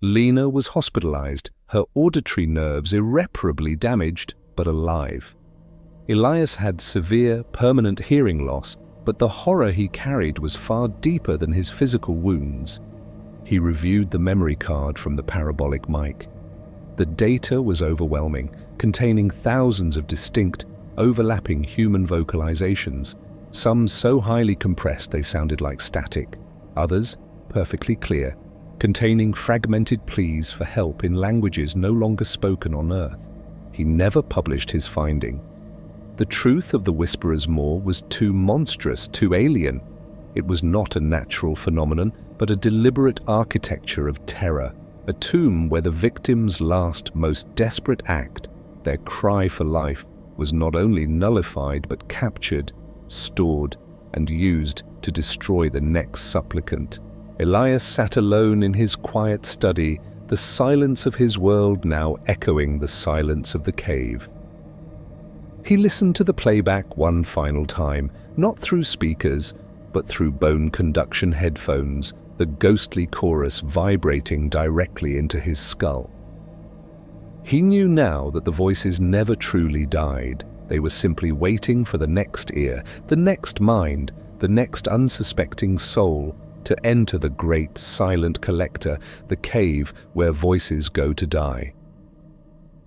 S1: Lena was hospitalized, her auditory nerves irreparably damaged, but alive. Elias had severe, permanent hearing loss, but the horror he carried was far deeper than his physical wounds. He reviewed the memory card from the parabolic mic. The data was overwhelming, containing thousands of distinct, overlapping human vocalizations, some so highly compressed they sounded like static, others perfectly clear, containing fragmented pleas for help in languages no longer spoken on Earth. He never published his findings. The truth of the Whisperer's Maw was too monstrous, too alien. It was not a natural phenomenon, but a deliberate architecture of terror, a tomb where the victim's last, most desperate act, their cry for life, was not only nullified but captured, stored, and used to destroy the next supplicant. Elias sat alone in his quiet study, the silence of his world now echoing the silence of the cave. He listened to the playback one final time, not through speakers, but through bone conduction headphones, the ghostly chorus vibrating directly into his skull. He knew now that the voices never truly died. They were simply waiting for the next ear, the next mind, the next unsuspecting soul to enter the great silent collector, the cave where voices go to die.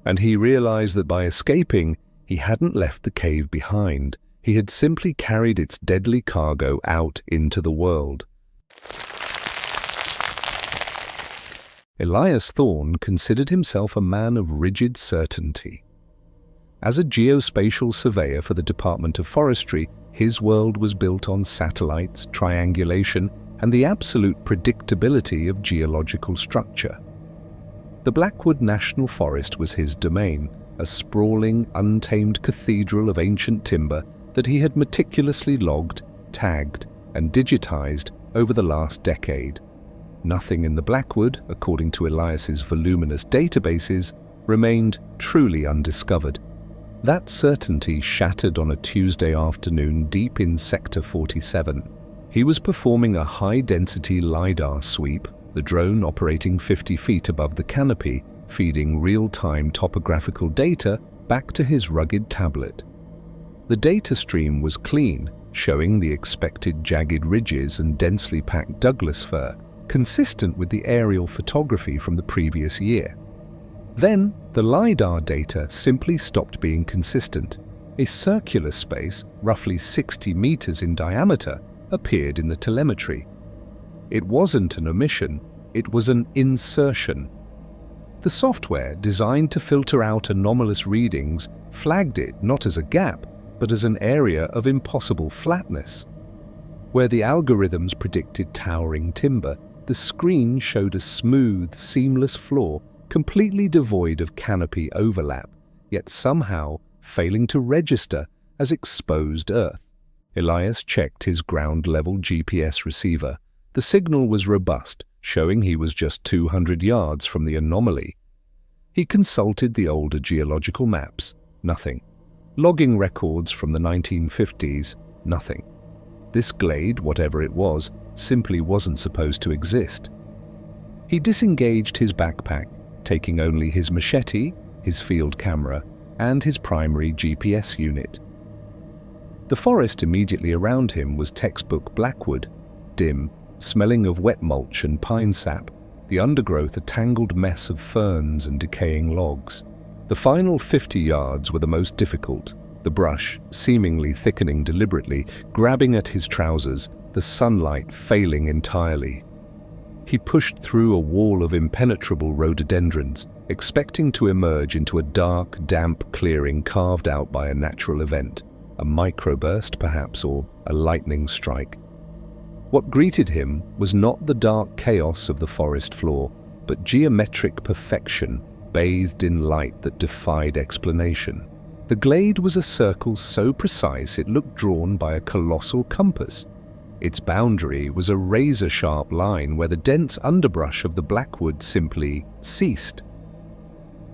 S1: And he realized that by escaping, he hadn't left the cave behind. He had simply carried its deadly cargo out into the world. Elias Thorne considered himself a man of rigid certainty. As a geospatial surveyor for the Department of Forestry, his world was built on satellites, triangulation, and the absolute predictability of geological structure. The Blackwood National Forest was his domain, a sprawling, untamed cathedral of ancient timber that he had meticulously logged, tagged, and digitized over the last decade. Nothing in the Blackwood, according to Elias's voluminous databases, remained truly undiscovered. That certainty shattered on a Tuesday afternoon deep in Sector 47. He was performing a high-density LiDAR sweep, the drone operating 50 feet above the canopy, feeding real-time topographical data back to his rugged tablet. The data stream was clean, showing the expected jagged ridges and densely packed Douglas fir, consistent with the aerial photography from the previous year. Then, the LiDAR data simply stopped being consistent. A circular space, roughly 60 meters in diameter, appeared in the telemetry. It wasn't an omission, it was an insertion. The software, designed to filter out anomalous readings, flagged it not as a gap, but as an area of impossible flatness. Where the algorithms predicted towering timber, the screen showed a smooth, seamless floor, completely devoid of canopy overlap, yet somehow failing to register as exposed earth. Elias checked his ground-level GPS receiver. The signal was robust, showing he was just 200 yards from the anomaly. He consulted the older geological maps. Nothing. Logging records from the 1950s. Nothing. This glade, whatever it was, simply wasn't supposed to exist. He disengaged his backpack, taking only his machete, his field camera, and his primary GPS unit. The forest immediately around him was textbook Blackwood, dim, smelling of wet mulch and pine sap, the undergrowth a tangled mess of ferns and decaying logs. The final 50 yards were the most difficult, the brush seemingly thickening deliberately, grabbing at his trousers, the sunlight failing entirely. He pushed through a wall of impenetrable rhododendrons, expecting to emerge into a dark, damp clearing carved out by a natural event, a microburst perhaps, or a lightning strike. What greeted him was not the dark chaos of the forest floor, but geometric perfection bathed in light that defied explanation. The glade was a circle so precise it looked drawn by a colossal compass. Its boundary was a razor-sharp line where the dense underbrush of the Blackwood simply ceased.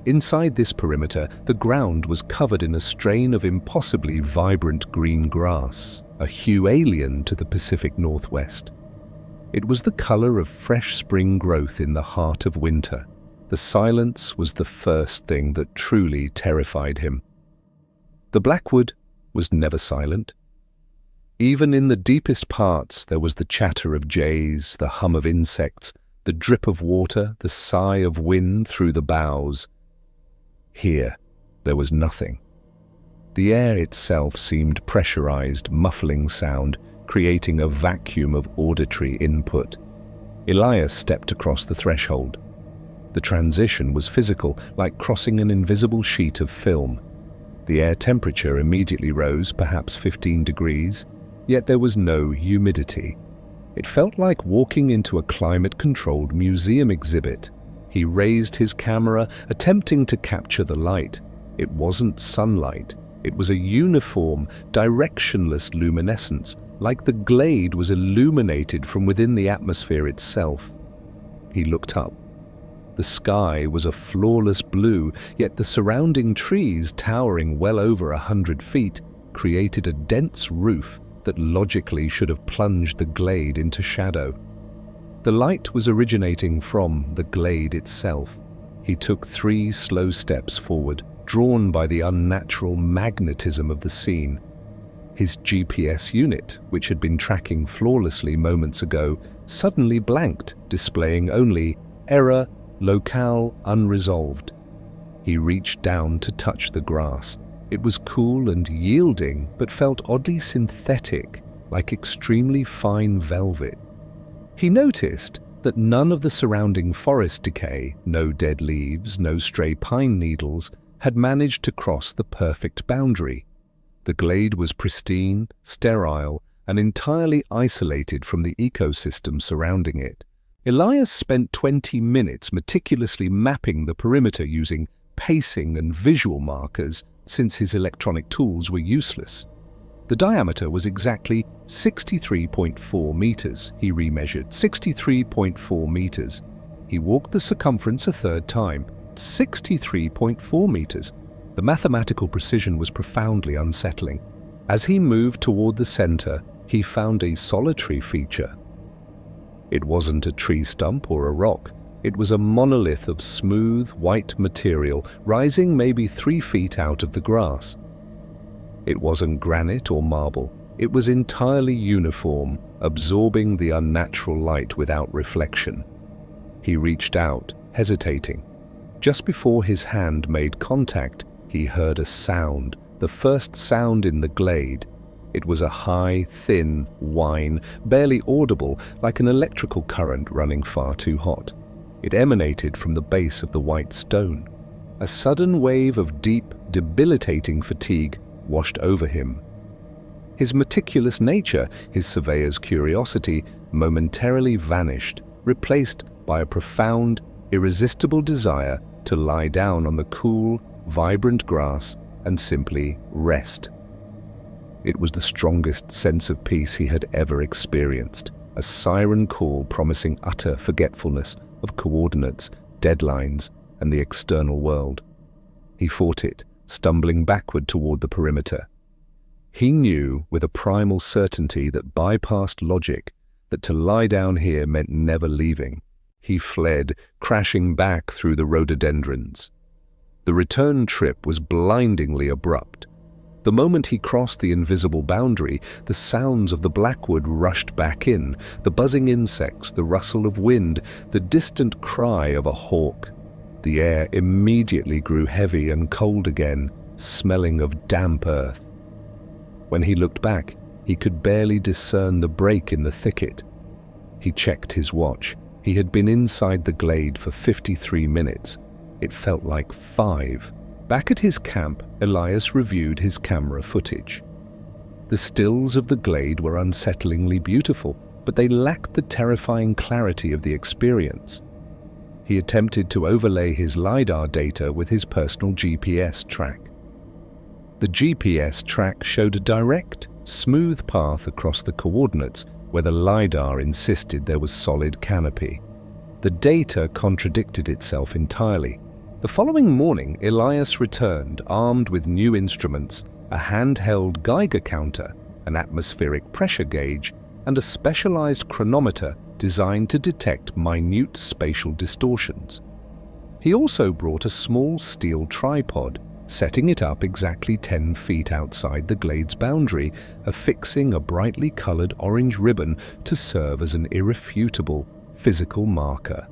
S1: Inside this perimeter, the ground was covered in a strain of impossibly vibrant green grass, a hue alien to the Pacific Northwest. It was the color of fresh spring growth in the heart of winter. The silence was the first thing that truly terrified him. The Blackwood was never silent. Even in the deepest parts, there was the chatter of jays, the hum of insects, the drip of water, the sigh of wind through the boughs. Here, there was nothing. The air itself seemed pressurized, muffling sound, creating a vacuum of auditory input. Elias stepped across the threshold. The transition was physical, like crossing an invisible sheet of film. The air temperature immediately rose, perhaps 15 degrees, yet there was no humidity. It felt like walking into a climate-controlled museum exhibit. He raised his camera, attempting to capture the light. It wasn't sunlight. It was a uniform, directionless luminescence, like the glade was illuminated from within the atmosphere itself. He looked up. The sky was a flawless blue, yet the surrounding trees, towering well over 100 feet, created a dense roof that logically should have plunged the glade into shadow. The light was originating from the glade itself. He took 3 slow steps forward, drawn by the unnatural magnetism of the scene. His GPS unit, which had been tracking flawlessly moments ago, suddenly blanked, displaying only error, locale unresolved. He reached down to touch the grass. It was cool and yielding, but felt oddly synthetic, like extremely fine velvet. He noticed that none of the surrounding forest decay, no dead leaves, no stray pine needles, had managed to cross the perfect boundary. The glade was pristine, sterile, and entirely isolated from the ecosystem surrounding it. Elias spent 20 minutes meticulously mapping the perimeter using pacing and visual markers since his electronic tools were useless. The diameter was exactly 63.4 meters. He remeasured 63.4 meters. He walked the circumference a third time, 63.4 meters. The mathematical precision was profoundly unsettling. As he moved toward the center, he found a solitary feature. It wasn't a tree stump or a rock. It was a monolith of smooth, white material, rising maybe 3 feet out of the grass. It wasn't granite or marble. It was entirely uniform, absorbing the unnatural light without reflection. He reached out, hesitating. Just before his hand made contact, he heard a sound, the first sound in the glade. It was a high, thin whine, barely audible, like an electrical current running far too hot. It emanated from the base of the white stone. A sudden wave of deep, debilitating fatigue washed over him. His meticulous nature, his surveyor's curiosity, momentarily vanished, replaced by a profound, irresistible desire to lie down on the cool, vibrant grass and simply rest. It was the strongest sense of peace he had ever experienced, a siren call promising utter forgetfulness of coordinates, deadlines, and the external world. He fought it, stumbling backward toward the perimeter. He knew with a primal certainty that bypassed logic, that to lie down here meant never leaving. He fled, crashing back through the rhododendrons. The return trip was blindingly abrupt. The moment he crossed the invisible boundary, the sounds of the blackwood rushed back in, the buzzing insects, the rustle of wind, the distant cry of a hawk. The air immediately grew heavy and cold again, smelling of damp earth. When he looked back, he could barely discern the break in the thicket. He checked his watch. He had been inside the glade for 53 minutes. It felt like 5. Back at his camp, Elias reviewed his camera footage. The stills of the glade were unsettlingly beautiful, but they lacked the terrifying clarity of the experience. He attempted to overlay his LiDAR data with his personal GPS track. The GPS track showed a direct, smooth path across the coordinates where the LiDAR insisted there was solid canopy. The data contradicted itself entirely. The following morning, Elias returned, armed with new instruments, a handheld Geiger counter, an atmospheric pressure gauge, and a specialized chronometer designed to detect minute spatial distortions. He also brought a small steel tripod, setting it up exactly 10 feet outside the glade's boundary, affixing a brightly colored orange ribbon to serve as an irrefutable physical marker.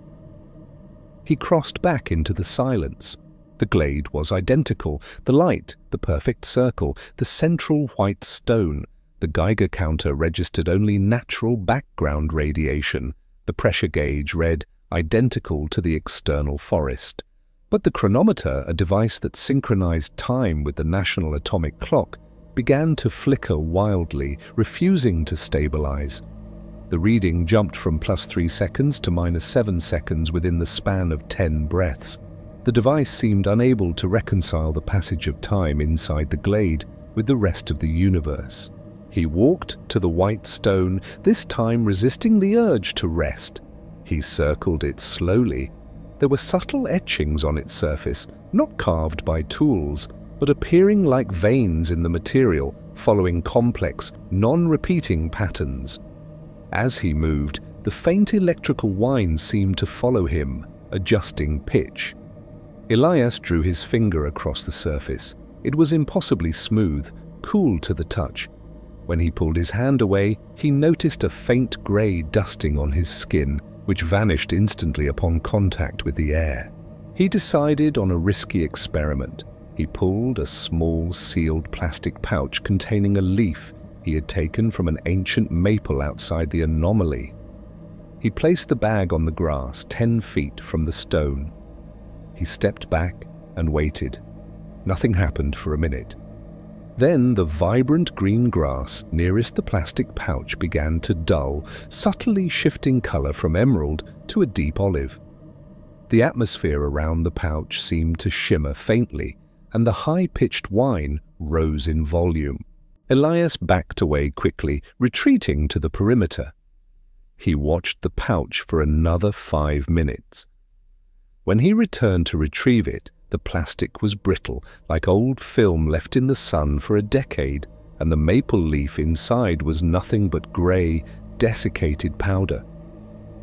S1: He crossed back into the silence. The glade was identical, the light, the perfect circle, the central white stone. The Geiger counter registered only natural background radiation. The pressure gauge read identical to the external forest. But the chronometer, a device that synchronized time with the national atomic clock, began to flicker wildly, refusing to stabilize. The reading jumped from +3 seconds to -7 seconds within the span of 10 breaths. The device seemed unable to reconcile the passage of time inside the glade with the rest of the universe. He walked to the white stone, this time resisting the urge to rest. He circled it slowly. There were subtle etchings on its surface, not carved by tools, but appearing like veins in the material, following complex, non-repeating patterns. As he moved, the faint electrical whine seemed to follow him, adjusting pitch. Elias drew his finger across the surface. It was impossibly smooth, cool to the touch. When he pulled his hand away, he noticed a faint grey dusting on his skin, which vanished instantly upon contact with the air. He decided on a risky experiment. He pulled a small sealed plastic pouch containing a leaf he had taken from an ancient maple outside the anomaly. He placed the bag on the grass 10 feet from the stone. He stepped back and waited. Nothing happened for a minute. Then the vibrant green grass nearest the plastic pouch began to dull, subtly shifting color from emerald to a deep olive. The atmosphere around the pouch seemed to shimmer faintly, and the high-pitched whine rose in volume. Elias backed away quickly, retreating to the perimeter. He watched the pouch for another 5 minutes. When he returned to retrieve it, the plastic was brittle, like old film left in the sun for a decade, and the maple leaf inside was nothing but grey, desiccated powder.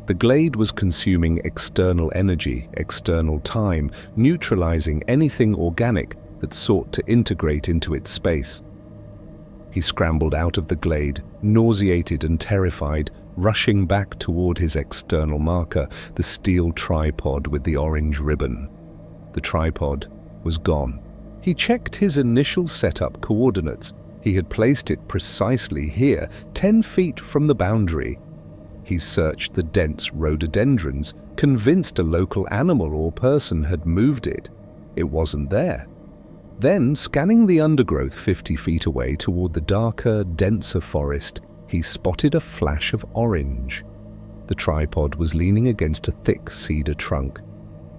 S1: The glade was consuming external energy, external time, neutralizing anything organic that sought to integrate into its space. He scrambled out of the glade, nauseated and terrified, rushing back toward his external marker, the steel tripod with the orange ribbon. The tripod was gone. He checked his initial setup coordinates. He had placed it precisely here, 10 feet from the boundary. He searched the dense rhododendrons, convinced a local animal or person had moved it. It wasn't there. Then, scanning the undergrowth 50 feet away toward the darker, denser forest, he spotted a flash of orange. The tripod was leaning against a thick cedar trunk.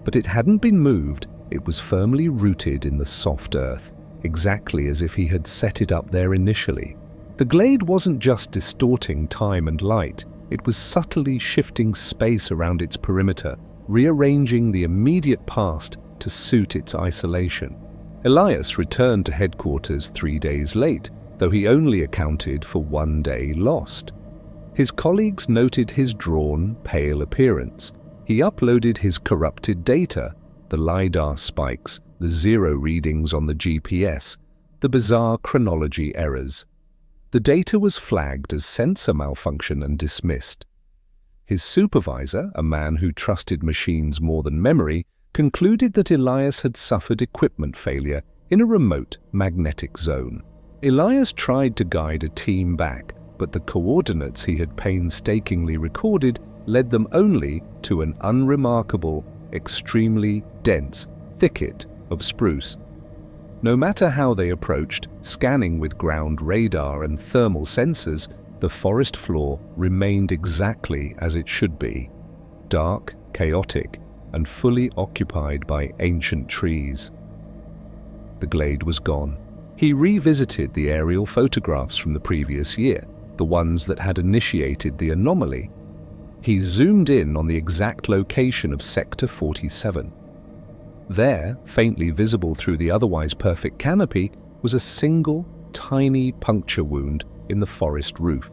S1: But it hadn't been moved, it was firmly rooted in the soft earth, exactly as if he had set it up there initially. The glade wasn't just distorting time and light, it was subtly shifting space around its perimeter, rearranging the immediate past to suit its isolation. Elias returned to headquarters 3 days late, though he only accounted for 1 day lost. His colleagues noted his drawn, pale appearance. He uploaded his corrupted data, the LiDAR spikes, the zero readings on the GPS, the bizarre chronology errors. The data was flagged as sensor malfunction and dismissed. His supervisor, a man who trusted machines more than memory, concluded that Elias had suffered equipment failure in a remote magnetic zone. Elias tried to guide a team back, but the coordinates he had painstakingly recorded led them only to an unremarkable, extremely dense thicket of spruce. No matter how they approached, scanning with ground radar and thermal sensors, the forest floor remained exactly as it should be, dark, chaotic, and fully occupied by ancient trees. The glade was gone. He revisited the aerial photographs from the previous year, the ones that had initiated the anomaly. He zoomed in on the exact location of Sector 47. There, faintly visible through the otherwise perfect canopy, was a single, tiny puncture wound in the forest roof.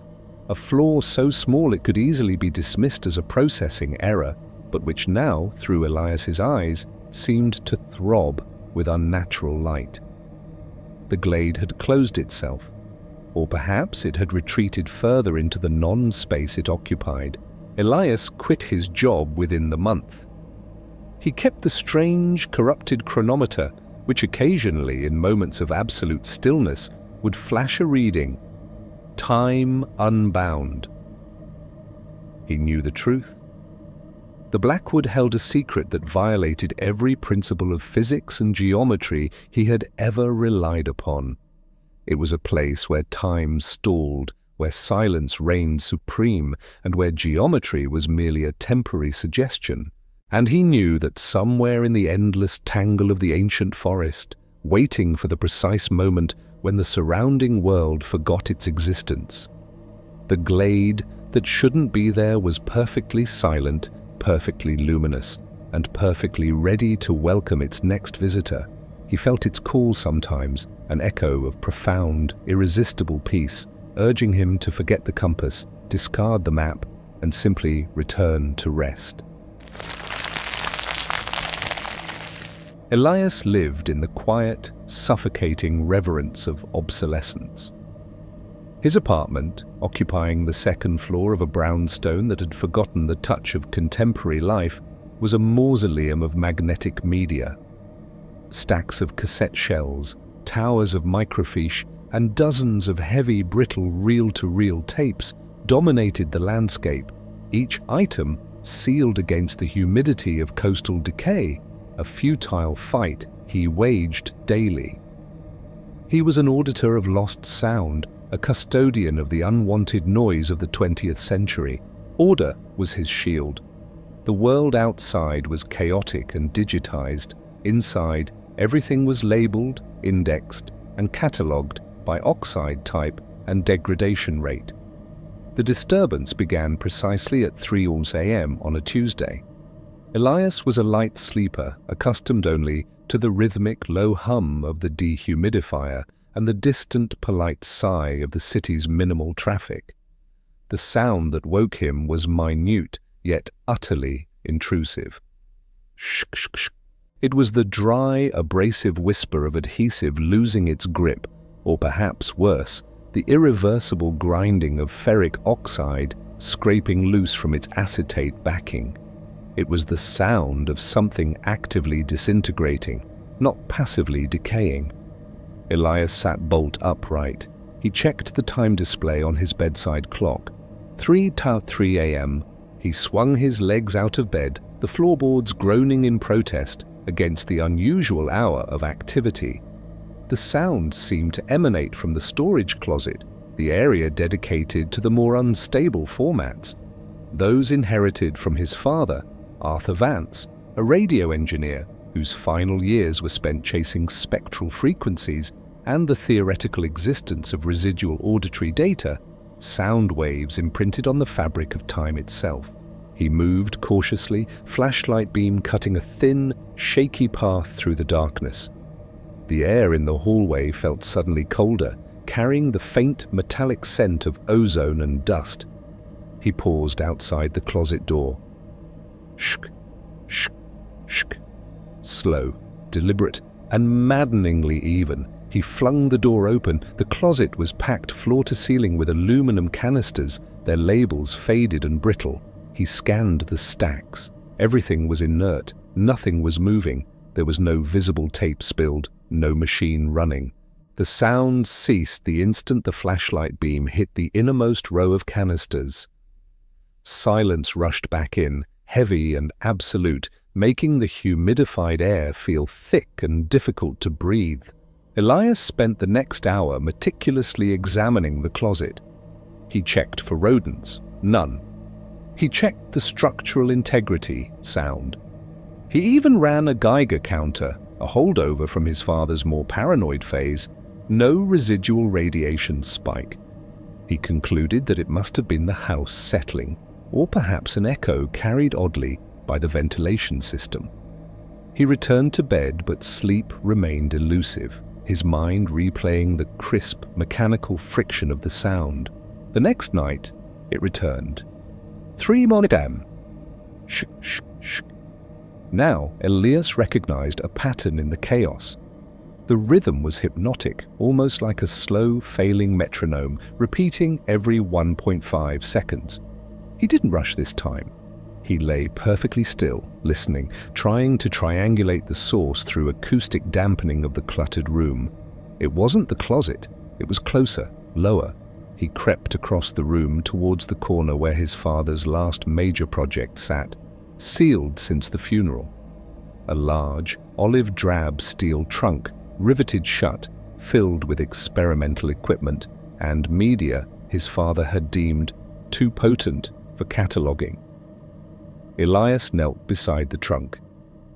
S1: A flaw so small it could easily be dismissed as a processing error, but which now, through Elias's eyes, seemed to throb with unnatural light. The glade had closed itself, or perhaps it had retreated further into the non-space it occupied. Elias quit his job within the month. He kept the strange, corrupted chronometer, which occasionally, in moments of absolute stillness, would flash a reading, time unbound. He knew the truth. The Blackwood held a secret that violated every principle of physics and geometry he had ever relied upon. It was a place where time stalled, where silence reigned supreme, and where geometry was merely a temporary suggestion. And he knew that somewhere in the endless tangle of the ancient forest, waiting for the precise moment when the surrounding world forgot its existence, the glade that shouldn't be there was perfectly silent, perfectly luminous, and perfectly ready to welcome its next visitor. He felt its call sometimes, an echo of profound, irresistible peace, urging him to forget the compass, discard the map, and simply return to rest. Elias lived in the quiet, suffocating reverence of obsolescence. His apartment, occupying the second floor of a brownstone that had forgotten the touch of contemporary life, was a mausoleum of magnetic media. Stacks of cassette shells, towers of microfiche, and dozens of heavy, brittle reel-to-reel tapes dominated the landscape, each item sealed against the humidity of coastal decay, a futile fight he waged daily. He was an auditor of lost sound, a custodian of the unwanted noise of the 20th century. Order was his shield. The world outside was chaotic and digitized. Inside, everything was labeled, indexed, and catalogued by oxide type and degradation rate. The disturbance began precisely at 3 a.m. on a Tuesday. Elias was a light sleeper, accustomed only to the rhythmic low hum of the dehumidifier and the distant polite sigh of the city's minimal traffic. The sound that woke him was minute, yet utterly intrusive. Shk, shk, shk. It was the dry, abrasive whisper of adhesive losing its grip, or perhaps worse, the irreversible grinding of ferric oxide scraping loose from its acetate backing. It was the sound of something actively disintegrating, not passively decaying. Elias sat bolt upright. He checked the time display on his bedside clock. 3:03 a.m. He swung his legs out of bed, the floorboards groaning in protest against the unusual hour of activity. The sound seemed to emanate from the storage closet, the area dedicated to the more unstable formats, those inherited from his father, Arthur Vance, a radio engineer whose final years were spent chasing spectral frequencies and the theoretical existence of residual auditory data, sound waves imprinted on the fabric of time itself. He moved cautiously, flashlight beam cutting a thin, shaky path through the darkness. The air in the hallway felt suddenly colder, carrying the faint metallic scent of ozone and dust. He paused outside the closet door. Shk, shk, shk. Slow, deliberate, and maddeningly even. He flung the door open. The closet was packed floor to ceiling with aluminum canisters, their labels faded and brittle. He scanned the stacks. Everything was inert. Nothing was moving. There was no visible tape spilled, no machine running. The sound ceased the instant the flashlight beam hit the innermost row of canisters. Silence rushed back in, heavy and absolute, making the humidified air feel thick and difficult to breathe. Elias spent the next hour meticulously examining the closet. He checked for rodents. None. He checked the structural integrity, sound. He even ran a Geiger counter, a holdover from his father's more paranoid phase. No residual radiation spike. He concluded that it must have been the house settling, or perhaps an echo carried oddly by the ventilation system. He returned to bed, but sleep remained elusive, his mind replaying the crisp, mechanical friction of the sound. The next night, it returned. 3 a.m. Shh, shh, shh. Now, Elias recognized a pattern in the chaos. The rhythm was hypnotic, almost like a slow, failing metronome, repeating every 1.5 seconds. He didn't rush this time. He lay perfectly still, listening, trying to triangulate the source through acoustic dampening of the cluttered room. It wasn't the closet. It was closer, lower. He crept across the room towards the corner where his father's last major project sat, sealed since the funeral. A large, olive-drab steel trunk, riveted shut, filled with experimental equipment and media his father had deemed too potent for cataloging. Elias knelt beside the trunk.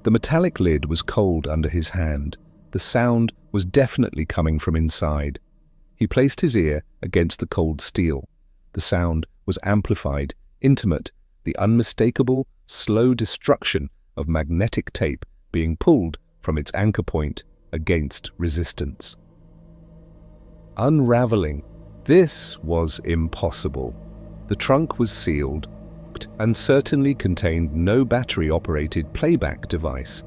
S1: The metallic lid was cold under his hand. The sound was definitely coming from inside. He placed his ear against the cold steel. The sound was amplified, intimate, the unmistakable, slow destruction of magnetic tape being pulled from its anchor point against resistance. Unraveling. This was impossible. The trunk was sealed and certainly contained no battery-operated playback device.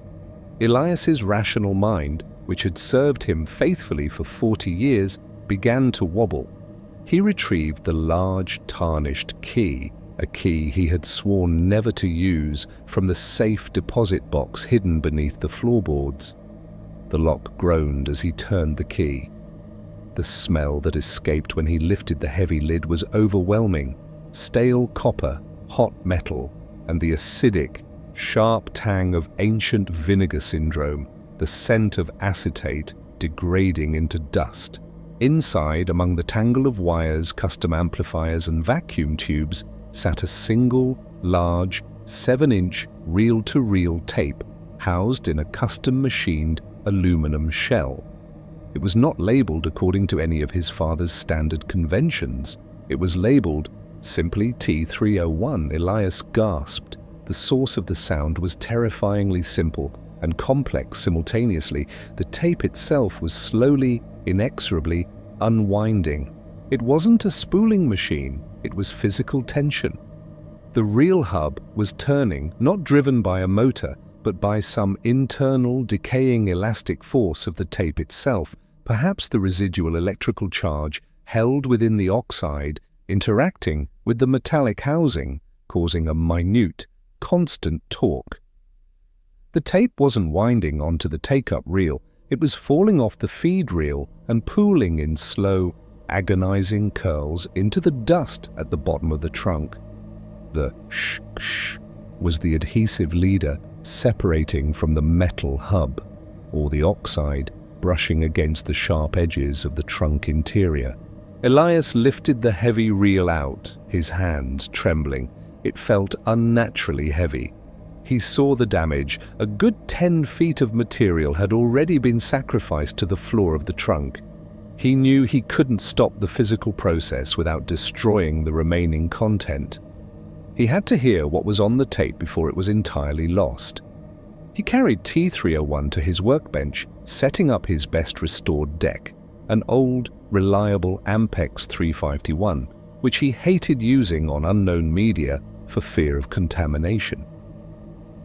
S1: Elias's rational mind, which had served him faithfully for 40 years, began to wobble. He retrieved the large, tarnished key, a key he had sworn never to use, from the safe deposit box hidden beneath the floorboards. The lock groaned as he turned the key. The smell that escaped when he lifted the heavy lid was overwhelming. Stale copper, hot metal, and the acidic, sharp tang of ancient vinegar syndrome, the scent of acetate degrading into dust. Inside, among the tangle of wires, custom amplifiers, and vacuum tubes, sat a single, large, 7-inch reel-to-reel tape housed in a custom-machined aluminum shell. It was not labeled according to any of his father's standard conventions. It was labeled simply T301. Elias gasped. The source of the sound was terrifyingly simple and complex simultaneously. The tape itself was slowly, inexorably unwinding. It wasn't a spooling machine, it was physical tension. The reel hub was turning, not driven by a motor, but by some internal, decaying elastic force of the tape itself, perhaps the residual electrical charge held within the oxide interacting with the metallic housing, causing a minute, constant torque. The tape wasn't winding onto the take-up reel, it was falling off the feed reel and pooling in slow, agonizing curls into the dust at the bottom of the trunk. The sh was the adhesive leader separating from the metal hub, or the oxide brushing against the sharp edges of the trunk interior. Elias lifted the heavy reel out, his hands trembling. It felt unnaturally heavy. He saw the damage. A good 10 feet of material had already been sacrificed to the floor of the trunk. He knew he couldn't stop the physical process without destroying the remaining content. He had to hear what was on the tape before it was entirely lost. He carried T301 to his workbench, setting up his best restored deck, an old, reliable Ampex 351, which he hated using on unknown media for fear of contamination.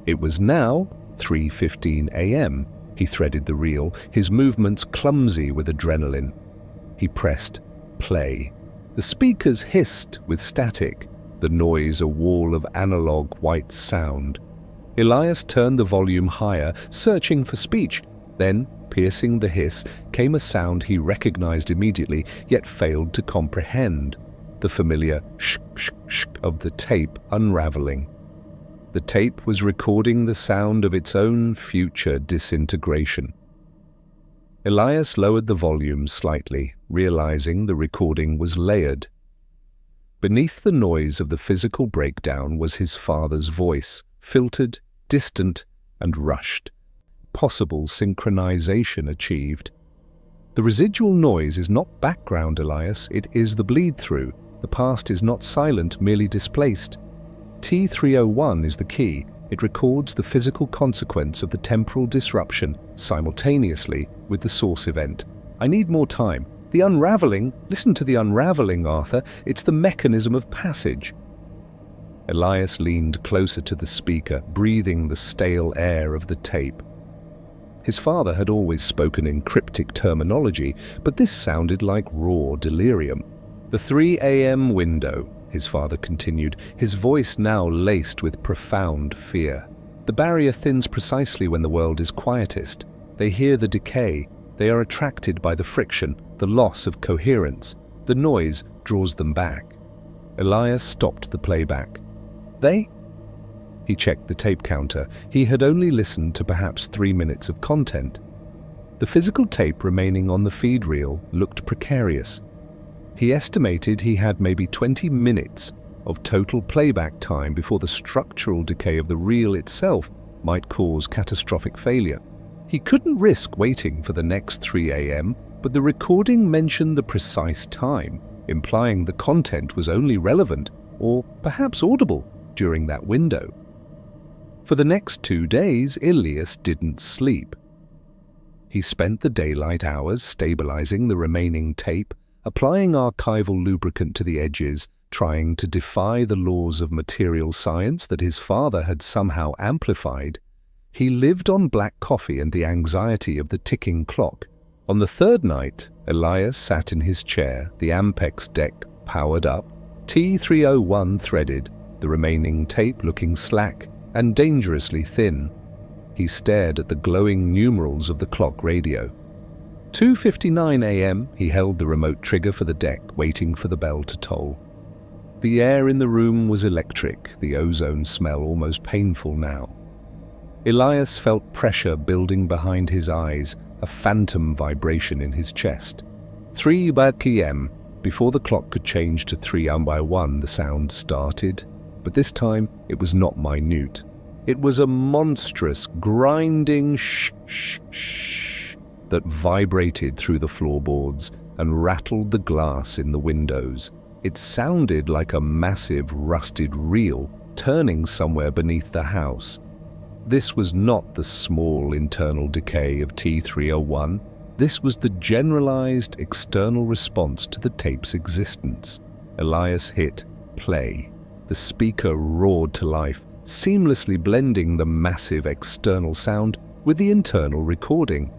S1: It was now 3:15 a.m. He threaded the reel, his movements clumsy with adrenaline. He pressed play. The speakers hissed with static, the noise a wall of analog white sound. Elias turned the volume higher, searching for speech. Then, piercing the hiss, came a sound he recognized immediately, yet failed to comprehend. The familiar sh of the tape unraveling. The tape was recording the sound of its own future disintegration. Elias lowered the volume slightly, realizing the recording was layered. Beneath the noise of the physical breakdown was his father's voice, filtered, distant, and rushed. Possible synchronization achieved. The residual noise is not background, Elias, it is the bleed-through. The past is not silent, merely displaced. T301 is the key. It records the physical consequence of the temporal disruption simultaneously with the source event. I need more time. The unraveling, listen to the unraveling, Arthur. It's the mechanism of passage. Elias leaned closer to the speaker, breathing the stale air of the tape. His father had always spoken in cryptic terminology, but this sounded like raw delirium. The 3 a.m. window, his father continued, his voice now laced with profound fear. The barrier thins precisely when the world is quietest. They hear the decay. They are attracted by the friction, the loss of coherence. The noise draws them back. Elias stopped the playback. They? He checked the tape counter. He had only listened to perhaps 3 minutes of content. The physical tape remaining on the feed reel looked precarious. He estimated he had maybe 20 minutes of total playback time before the structural decay of the reel itself might cause catastrophic failure. He couldn't risk waiting for the next 3 a.m., but the recording mentioned the precise time, implying the content was only relevant, or perhaps audible, during that window. For the next 2 days, Elias didn't sleep. He spent the daylight hours stabilizing the remaining tape, applying archival lubricant to the edges, trying to defy the laws of material science that his father had somehow amplified. He lived on black coffee and the anxiety of the ticking clock. On the third night, Elias sat in his chair, the Ampex deck powered up, T301 threaded, the remaining tape looking slack and dangerously thin. He stared at the glowing numerals of the clock radio. 2:59 a.m., he held the remote trigger for the deck, waiting for the bell to toll. The air in the room was electric, the ozone smell almost painful now. Elias felt pressure building behind his eyes, a phantom vibration in his chest. 3 p.m. Before the clock could change to 3:01, the sound started, but this time it was not minute. It was a monstrous, grinding shh that vibrated through the floorboards and rattled the glass in the windows. It sounded like a massive, rusted reel turning somewhere beneath the house. This was not the small internal decay of T301. This was the generalized external response to the tape's existence. Elias hit play. The speaker roared to life, seamlessly blending the massive external sound with the internal recording.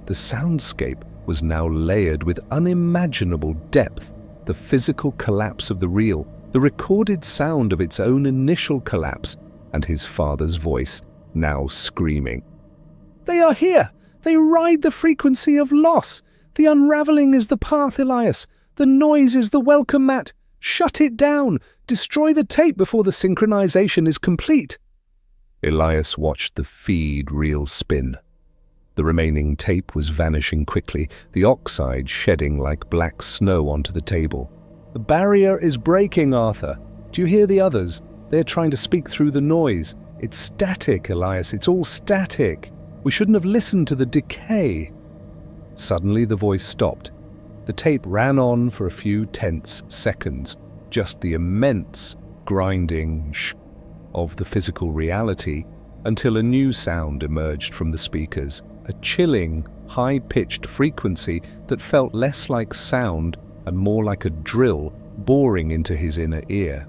S1: The soundscape was now layered with unimaginable depth. The physical collapse of the reel, the recorded sound of its own initial collapse, and his father's voice, now screaming. "They are here! They ride the frequency of loss! The unraveling is the path, Elias! The noise is the welcome mat! Shut it down! Destroy the tape before the synchronization is complete!" Elias watched the feed reel spin. The remaining tape was vanishing quickly, the oxide shedding like black snow onto the table. "The barrier is breaking, Arthur. Do you hear the others? They're trying to speak through the noise. It's static, Elias. It's all static. We shouldn't have listened to the decay." Suddenly the voice stopped. The tape ran on for a few tense seconds, just the immense grinding shh of the physical reality, until a new sound emerged from the speakers, a chilling, high-pitched frequency that felt less like sound and more like a drill boring into his inner ear.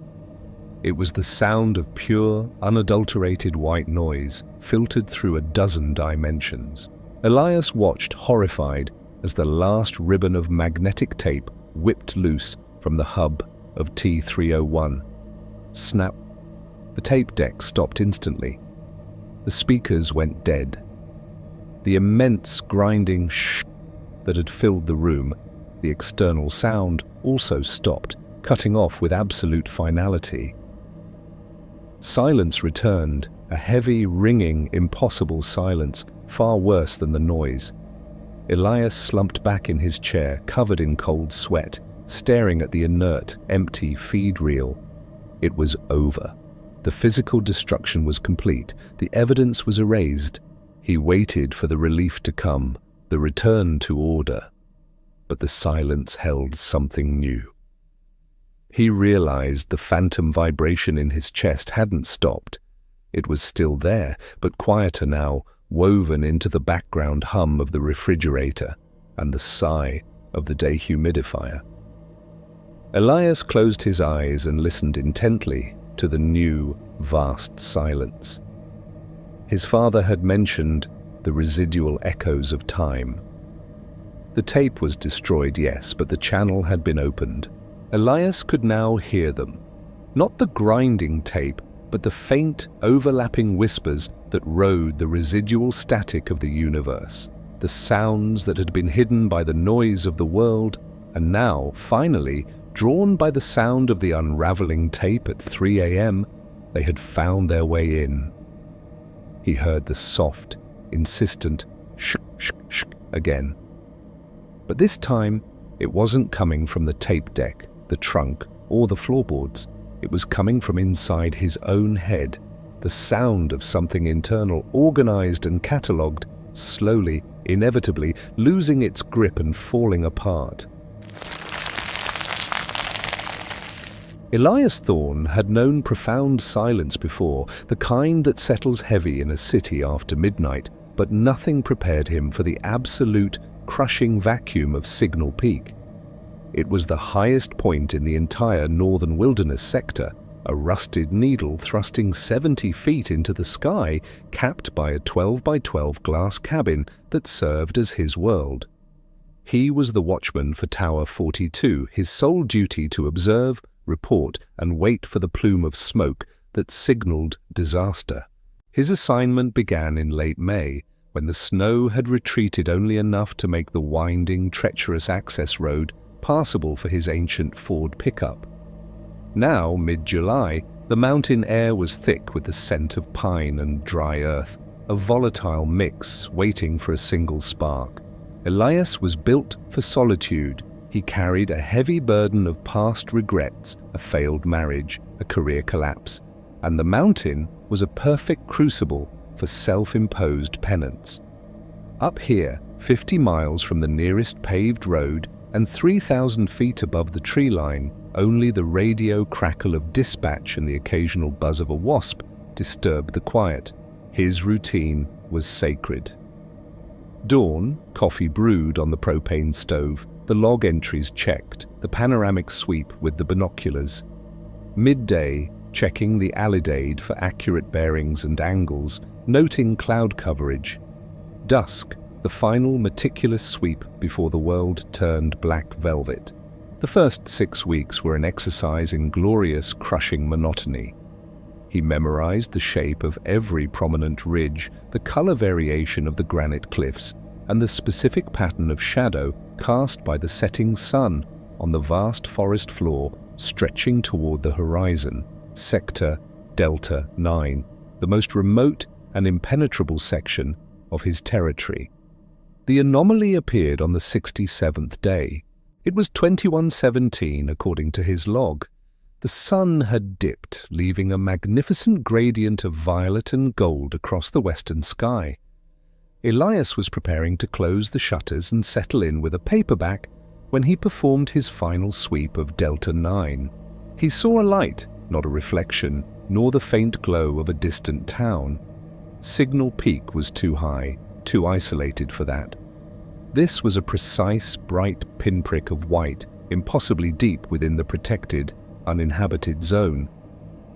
S1: It was the sound of pure, unadulterated white noise, filtered through a dozen dimensions. Elias watched horrified as the last ribbon of magnetic tape whipped loose from the hub of T301. Snap. The tape deck stopped instantly. The speakers went dead. The immense grinding shh that had filled the room, the external sound, also stopped, cutting off with absolute finality. Silence returned, a heavy, ringing, impossible silence, far worse than the noise. Elias slumped back in his chair, covered in cold sweat, staring at the inert, empty feed reel. It was over. The physical destruction was complete. The evidence was erased. He waited for the relief to come, the return to order. But the silence held something new. He realized the phantom vibration in his chest hadn't stopped. It was still there, but quieter now, woven into the background hum of the refrigerator and the sigh of the dehumidifier. Elias closed his eyes and listened intently to the new, vast silence. His father had mentioned the residual echoes of time. The tape was destroyed, yes, but the channel had been opened. Elias could now hear them. Not the grinding tape, but the faint, overlapping whispers that rode the residual static of the universe. The sounds that had been hidden by the noise of the world, and now, finally, drawn by the sound of the unraveling tape at 3 a.m., they had found their way in. He heard the soft, insistent shh, shh, shh again. But this time, it wasn't coming from the tape deck, the trunk, or the floorboards. It was coming from inside his own head, the sound of something internal, organized and catalogued, slowly, inevitably, losing its grip and falling apart. Elias Thorne had known profound silence before, the kind that settles heavy in a city after midnight, but nothing prepared him for the absolute, crushing vacuum of Signal Peak. It was the highest point in the entire northern wilderness sector, a rusted needle thrusting 70 feet into the sky, capped by a 12 by 12 glass cabin that served as his world. He was the watchman for Tower 42, his sole duty to observe, report, and wait for the plume of smoke that signaled disaster. His assignment began in late May, when the snow had retreated only enough to make the winding, treacherous access road passable for his ancient Ford pickup. Now, mid-July, the mountain air was thick with the scent of pine and dry earth, a volatile mix waiting for a single spark. Elias was built for solitude. He carried a heavy burden of past regrets, a failed marriage, a career collapse, and the mountain was a perfect crucible for self-imposed penance. Up here, 50 miles from the nearest paved road and 3,000 feet above the tree line, only the radio crackle of dispatch and the occasional buzz of a wasp disturbed the quiet. His routine was sacred. Dawn, coffee brewed on the propane stove, the log entries checked, the panoramic sweep with the binoculars. Midday, checking the alidade for accurate bearings and angles, noting cloud coverage. Dusk, the final meticulous sweep before the world turned black velvet. The first 6 weeks were an exercise in glorious, crushing monotony. He memorized the shape of every prominent ridge, the color variation of the granite cliffs, and the specific pattern of shadow cast by the setting sun on the vast forest floor stretching toward the horizon, Sector Delta 9, the most remote and impenetrable section of his territory. The anomaly appeared on the 67th day. It was 21:17 according to his log. The sun had dipped, leaving a magnificent gradient of violet and gold across the western sky. Elias was preparing to close the shutters and settle in with a paperback when he performed his final sweep of Delta 9. He saw a light, not a reflection, nor the faint glow of a distant town. Signal Peak was too high, too isolated for that. This was a precise, bright pinprick of white, impossibly deep within the protected, uninhabited zone.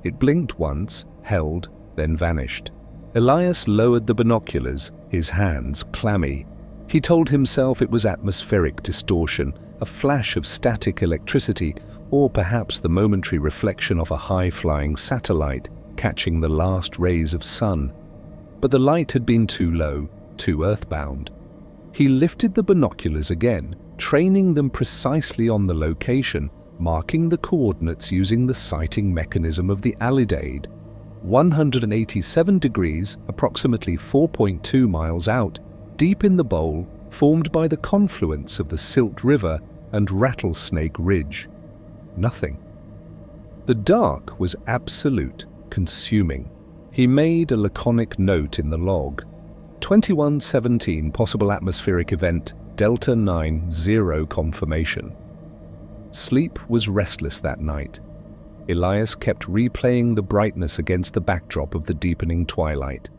S1: It blinked once, held, then vanished. Elias lowered the binoculars, his hands clammy. He told himself it was atmospheric distortion, a flash of static electricity, or perhaps the momentary reflection of a high-flying satellite catching the last rays of sun. But the light had been too low, too earthbound. He lifted the binoculars again, training them precisely on the location, marking the coordinates using the sighting mechanism of the alidade. 187 degrees, approximately 4.2 miles out, deep in the bowl, formed by the confluence of the Silt River and Rattlesnake Ridge. Nothing. The dark was absolute, consuming. He made a laconic note in the log. 21:17 possible atmospheric event, Delta 9 0 confirmation. Sleep was restless that night. Elias kept replaying the brightness against the backdrop of the deepening twilight.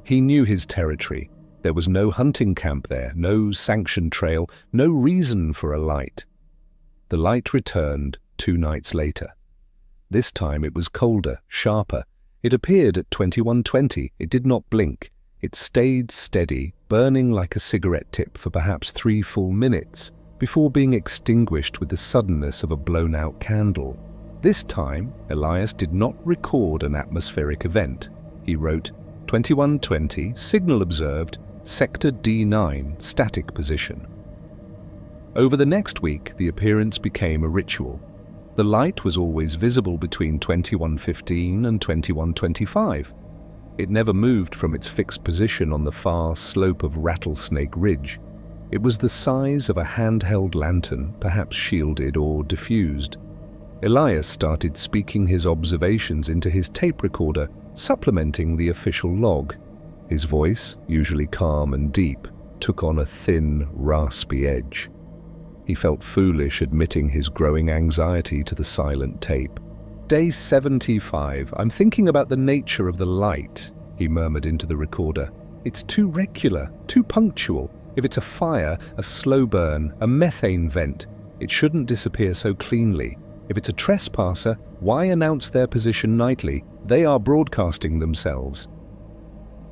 S1: He knew his territory. There was no hunting camp there, no sanctioned trail, no reason for a light. The light returned 2 nights later. This time it was colder, sharper. It appeared at 21:20. It did not blink. It stayed steady, burning like a cigarette tip for perhaps 3 full minutes, before being extinguished with the suddenness of a blown-out candle. This time, Elias did not record an atmospheric event. He wrote, 21:20, signal observed, Sector D9, static position. Over the next week, the appearance became a ritual. The light was always visible between 21:15 and 21:25. It never moved from its fixed position on the far slope of Rattlesnake Ridge. It was the size of a handheld lantern, perhaps shielded or diffused. Elias started speaking his observations into his tape recorder, supplementing the official log. His voice, usually calm and deep, took on a thin, raspy edge. He felt foolish admitting his growing anxiety to the silent tape. Day 75. I'm thinking about the nature of the light, he murmured into the recorder. It's too regular, too punctual. If it's a fire, a slow burn, a methane vent, it shouldn't disappear so cleanly. If it's a trespasser, why announce their position nightly? They are broadcasting themselves.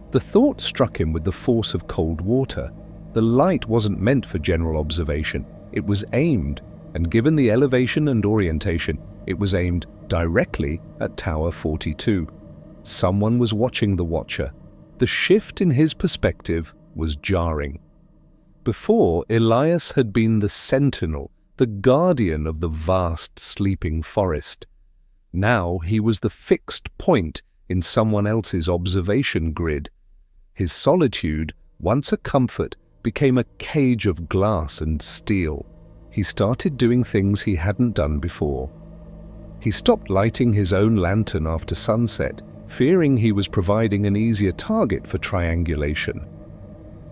S1: The thought struck him with the force of cold water. The light wasn't meant for general observation. It was aimed, and given the elevation and orientation, it was aimed directly at Tower 42. Someone was watching the watcher. The shift in his perspective was jarring. Before, Elias had been the sentinel, the guardian of the vast sleeping forest. Now he was the fixed point in someone else's observation grid. His solitude, once a comfort, became a cage of glass and steel. He started doing things he hadn't done before. He stopped lighting his own lantern after sunset, fearing he was providing an easier target for triangulation.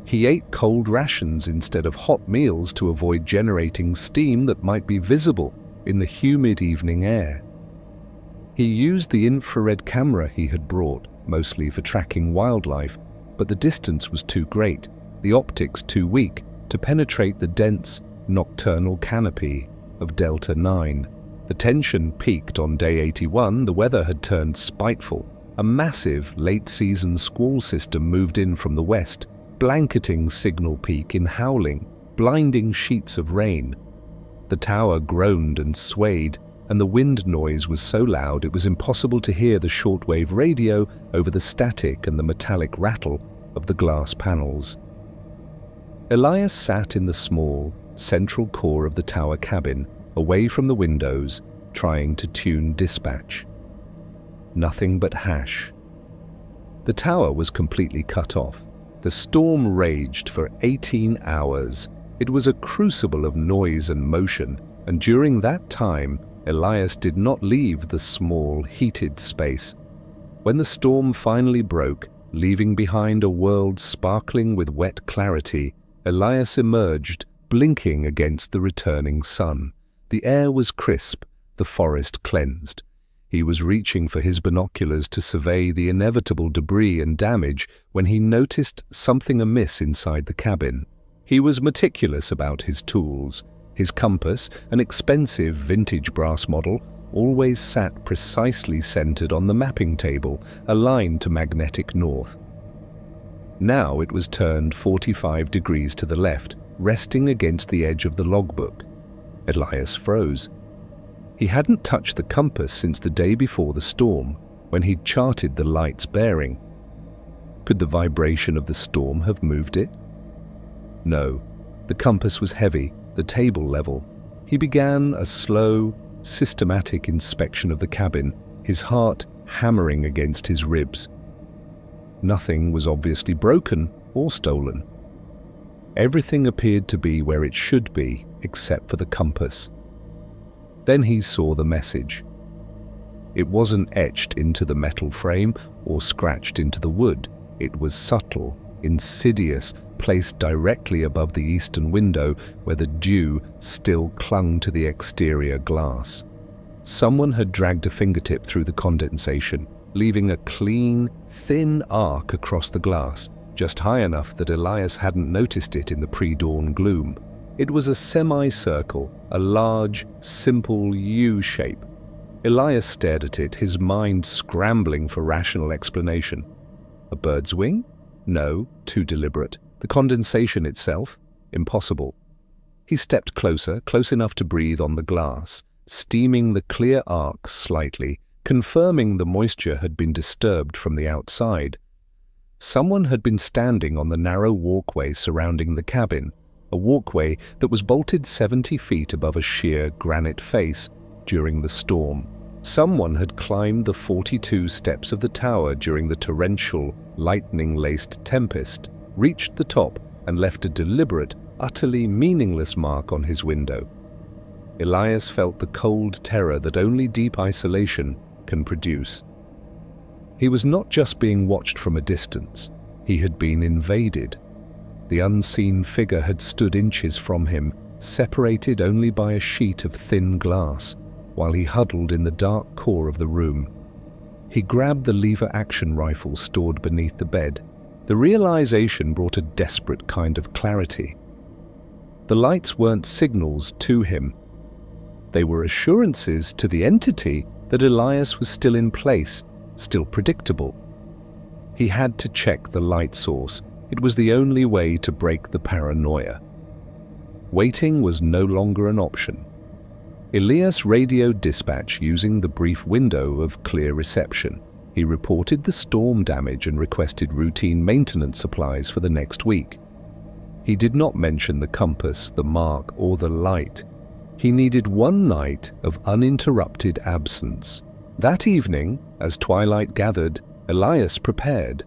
S1: He ate cold rations instead of hot meals to avoid generating steam that might be visible in the humid evening air. He used the infrared camera he had brought, mostly for tracking wildlife, but the distance was too great, the optics too weak to penetrate the dense, nocturnal canopy of Delta 9. The tension peaked on day 81. The weather had turned spiteful. A massive late-season squall system moved in from the west, blanketing Signal Peak in howling, blinding sheets of rain. The tower groaned and swayed, and the wind noise was so loud it was impossible to hear the shortwave radio over the static and the metallic rattle of the glass panels. Elias sat in the small, central core of the tower cabin, away from the windows, trying to tune dispatch. Nothing but hash. The tower was completely cut off. The storm raged for 18 hours. It was a crucible of noise and motion, and during that time, Elias did not leave the small, heated space. When the storm finally broke, leaving behind a world sparkling with wet clarity, Elias emerged, blinking against the returning sun. The air was crisp, the forest cleansed. He was reaching for his binoculars to survey the inevitable debris and damage when he noticed something amiss inside the cabin. He was meticulous about his tools. His compass, an expensive vintage brass model, always sat precisely centered on the mapping table, aligned to magnetic north. Now it was turned 45 degrees to the left, resting against the edge of the logbook. Elias froze. He hadn't touched the compass since the day before the storm, when he'd charted the light's bearing. Could the vibration of the storm have moved it? No. The compass was heavy, the table level. He began a slow, systematic inspection of the cabin, his heart hammering against his ribs. Nothing was obviously broken or stolen. Everything appeared to be where it should be, except for the compass. Then he saw the message. It wasn't etched into the metal frame or scratched into the wood. It was subtle, insidious, placed directly above the eastern window where the dew still clung to the exterior glass. Someone had dragged a fingertip through the condensation, leaving a clean, thin arc across the glass, just high enough that Elias hadn't noticed it in the pre-dawn gloom. It was a semicircle, a large, simple U-shape. Elias stared at it, his mind scrambling for rational explanation. A bird's wing? No, too deliberate. The condensation itself? Impossible. He stepped closer, close enough to breathe on the glass, steaming the clear arc slightly, confirming the moisture had been disturbed from the outside. Someone had been standing on the narrow walkway surrounding the cabin, a walkway that was bolted 70 feet above a sheer granite face during the storm. Someone had climbed the 42 steps of the tower during the torrential, lightning-laced tempest, reached the top, and left a deliberate, utterly meaningless mark on his window. Elias felt the cold terror that only deep isolation can produce. He was not just being watched from a distance. He had been invaded. The unseen figure had stood inches from him, separated only by a sheet of thin glass, while he huddled in the dark core of the room. He grabbed the lever-action rifle stored beneath the bed. The realization brought a desperate kind of clarity. The lights weren't signals to him. They were assurances to the entity that Elias was still in place, still predictable. He had to check the light source. It was the only way to break the paranoia. Waiting was no longer an option. Elias radioed dispatch using the brief window of clear reception. He reported the storm damage and requested routine maintenance supplies for the next week. He did not mention the compass, the mark, or the light. He needed one night of uninterrupted absence. That evening, as twilight gathered, Elias prepared.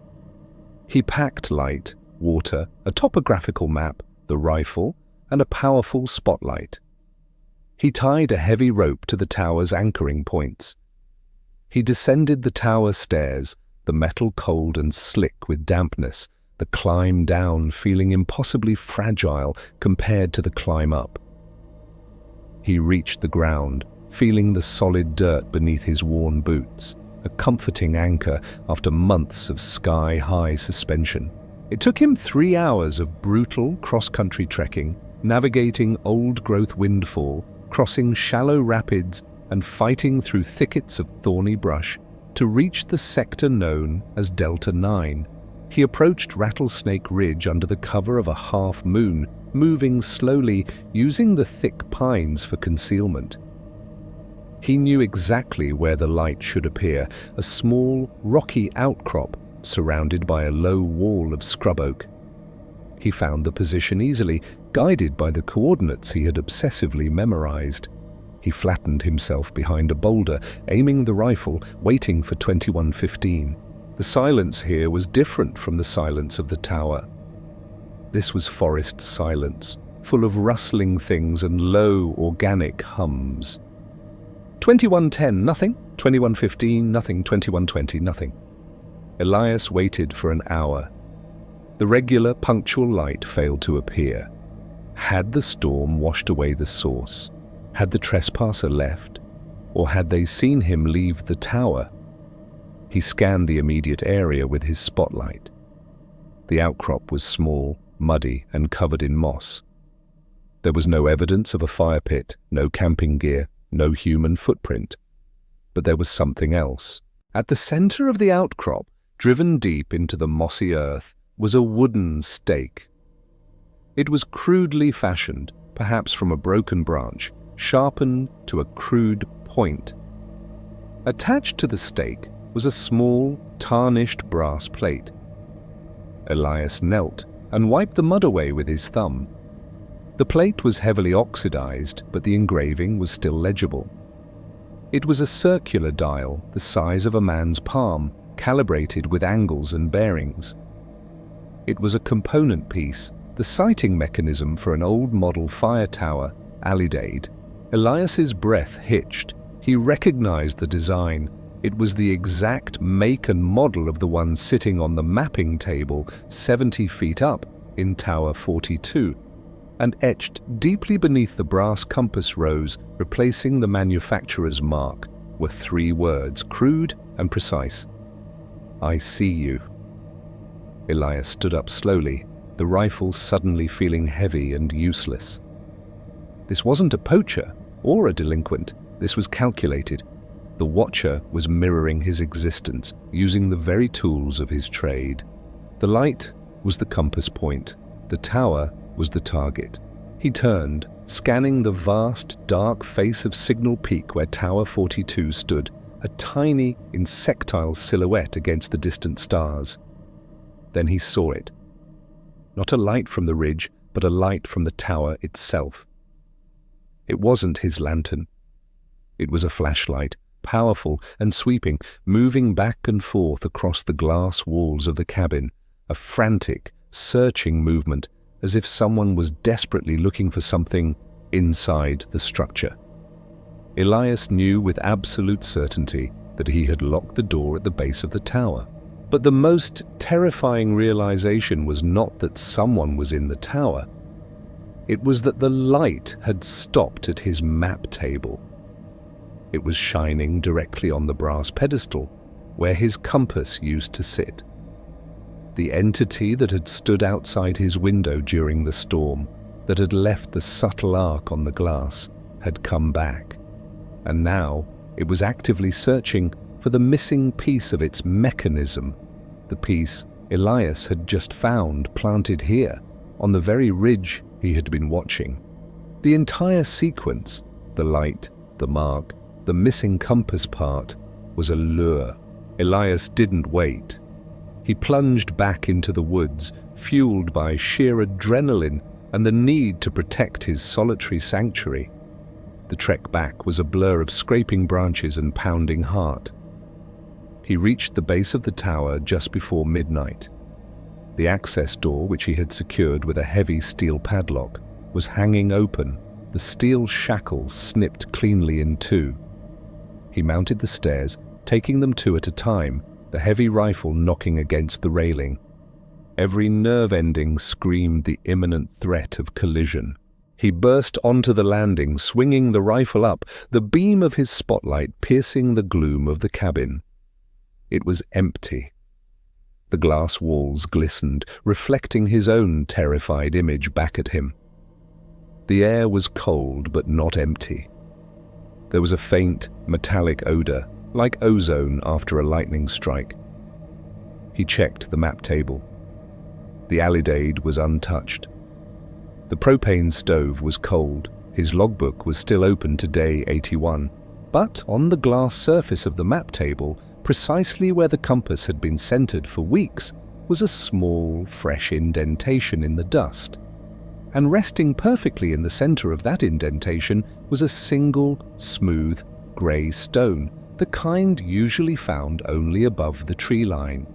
S1: He packed light, water, a topographical map, the rifle, and a powerful spotlight. He tied a heavy rope to the tower's anchoring points. He descended the tower stairs, the metal cold and slick with dampness, the climb down feeling impossibly fragile compared to the climb up. He reached the ground, feeling the solid dirt beneath his worn boots, a comforting anchor after months of sky-high suspension. It took him 3 hours of brutal cross-country trekking, navigating old-growth windfall, crossing shallow rapids, and fighting through thickets of thorny brush to reach the sector known as Delta 9. He approached Rattlesnake Ridge under the cover of a half-moon, moving slowly, using the thick pines for concealment. He knew exactly where the light should appear, a small, rocky outcrop surrounded by a low wall of scrub oak. He found the position easily, guided by the coordinates he had obsessively memorized. He flattened himself behind a boulder, aiming the rifle, waiting for 2115. The silence here was different from the silence of the tower. This was forest silence, full of rustling things and low, organic hums. 2110, nothing. 2115, nothing. 2120, nothing. Elias waited for an hour. The regular, punctual light failed to appear. Had the storm washed away the source? Had the trespasser left? Or had they seen him leave the tower? He scanned the immediate area with his spotlight. The outcrop was small, muddy, and covered in moss. There was no evidence of a fire pit, no camping gear, no human footprint. But there was something else. At the center of the outcrop, driven deep into the mossy earth, was a wooden stake. It was crudely fashioned, perhaps from a broken branch, sharpened to a crude point. Attached to the stake was a small, tarnished brass plate. Elias knelt and wiped the mud away with his thumb. The plate was heavily oxidized, but the engraving was still legible. It was a circular dial the size of a man's palm, calibrated with angles and bearings. It was a component piece, the sighting mechanism for an old model fire tower, Alidade. Elias's breath hitched. He recognized the design. It was the exact make and model of the one sitting on the mapping table 70 feet up in Tower 42, and etched deeply beneath the brass compass rose, replacing the manufacturer's mark, were 3 words, crude and precise. "I see you." Elias stood up slowly, the rifle suddenly feeling heavy and useless. This wasn't a poacher or a delinquent. This was calculated. The watcher was mirroring his existence, using the very tools of his trade. The light was the compass point. The tower was the target. He turned, scanning the vast, dark face of Signal Peak where Tower 42 stood, a tiny, insectile silhouette against the distant stars. Then he saw it. Not a light from the ridge, but a light from the tower itself. It wasn't his lantern. It was a flashlight, powerful and sweeping, moving back and forth across the glass walls of the cabin, a frantic, searching movement, as if someone was desperately looking for something inside the structure. Elias knew with absolute certainty that he had locked the door at the base of the tower. But the most terrifying realization was not that someone was in the tower. It was that the light had stopped at his map table. It was shining directly on the brass pedestal, where his compass used to sit. The entity that had stood outside his window during the storm, that had left the subtle arc on the glass, had come back. And now it was actively searching for the missing piece of its mechanism, the piece Elias had just found planted here, on the very ridge he had been watching. The entire sequence, the light, the mark, the missing compass part, was a lure. Elias didn't wait. He plunged back into the woods, fueled by sheer adrenaline and the need to protect his solitary sanctuary. The trek back was a blur of scraping branches and pounding heart. He reached the base of the tower just before midnight. The access door, which he had secured with a heavy steel padlock, was hanging open, the steel shackles snipped cleanly in two. He mounted the stairs, taking them two at a time, the heavy rifle knocking against the railing. Every nerve ending screamed the imminent threat of collision. He burst onto the landing, swinging the rifle up, the beam of his spotlight piercing the gloom of the cabin. It was empty. The glass walls glistened, reflecting his own terrified image back at him. The air was cold but not empty. There was a faint, metallic odor, like ozone after a lightning strike. He checked the map table. The alidade was untouched. The propane stove was cold. His logbook was still open to day 81. But on the glass surface of the map table, precisely where the compass had been centered for weeks, was a small, fresh indentation in the dust. And resting perfectly in the center of that indentation was a single, smooth, gray stone, the kind usually found only above the tree line.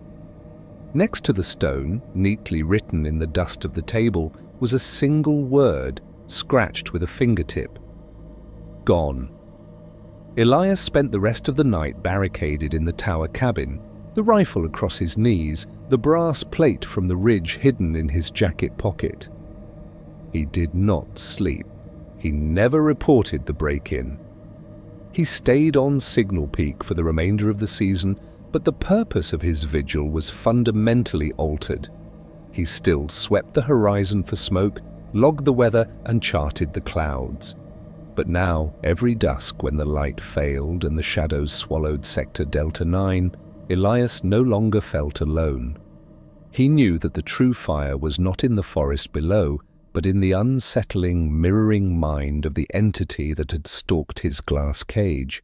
S1: Next to the stone, neatly written in the dust of the table, was a single word, scratched with a fingertip. Gone. Elias spent the rest of the night barricaded in the tower cabin, the rifle across his knees, the brass plate from the ridge hidden in his jacket pocket. He did not sleep. He never reported the break-in. He stayed on Signal Peak for the remainder of the season, but the purpose of his vigil was fundamentally altered. He still swept the horizon for smoke, logged the weather, and charted the clouds. But now, every dusk when the light failed and the shadows swallowed Sector Delta 9, Elias no longer felt alone. He knew that the true fire was not in the forest below, but in the unsettling, mirroring mind of the entity that had stalked his glass cage.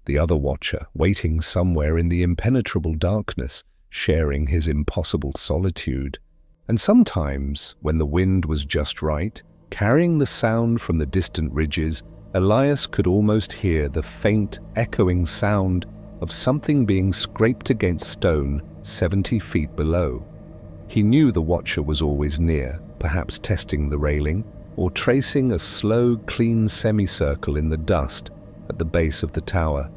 S1: The other watcher, waiting somewhere in the impenetrable darkness, sharing his impossible solitude. And sometimes, when the wind was just right, carrying the sound from the distant ridges, Elias could almost hear the faint, echoing sound of something being scraped against stone 70 feet below. He knew the watcher was always near, perhaps testing the railing, or tracing a slow, clean semicircle in the dust at the base of the tower.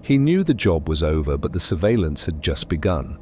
S1: He knew the job was over, but the surveillance had just begun.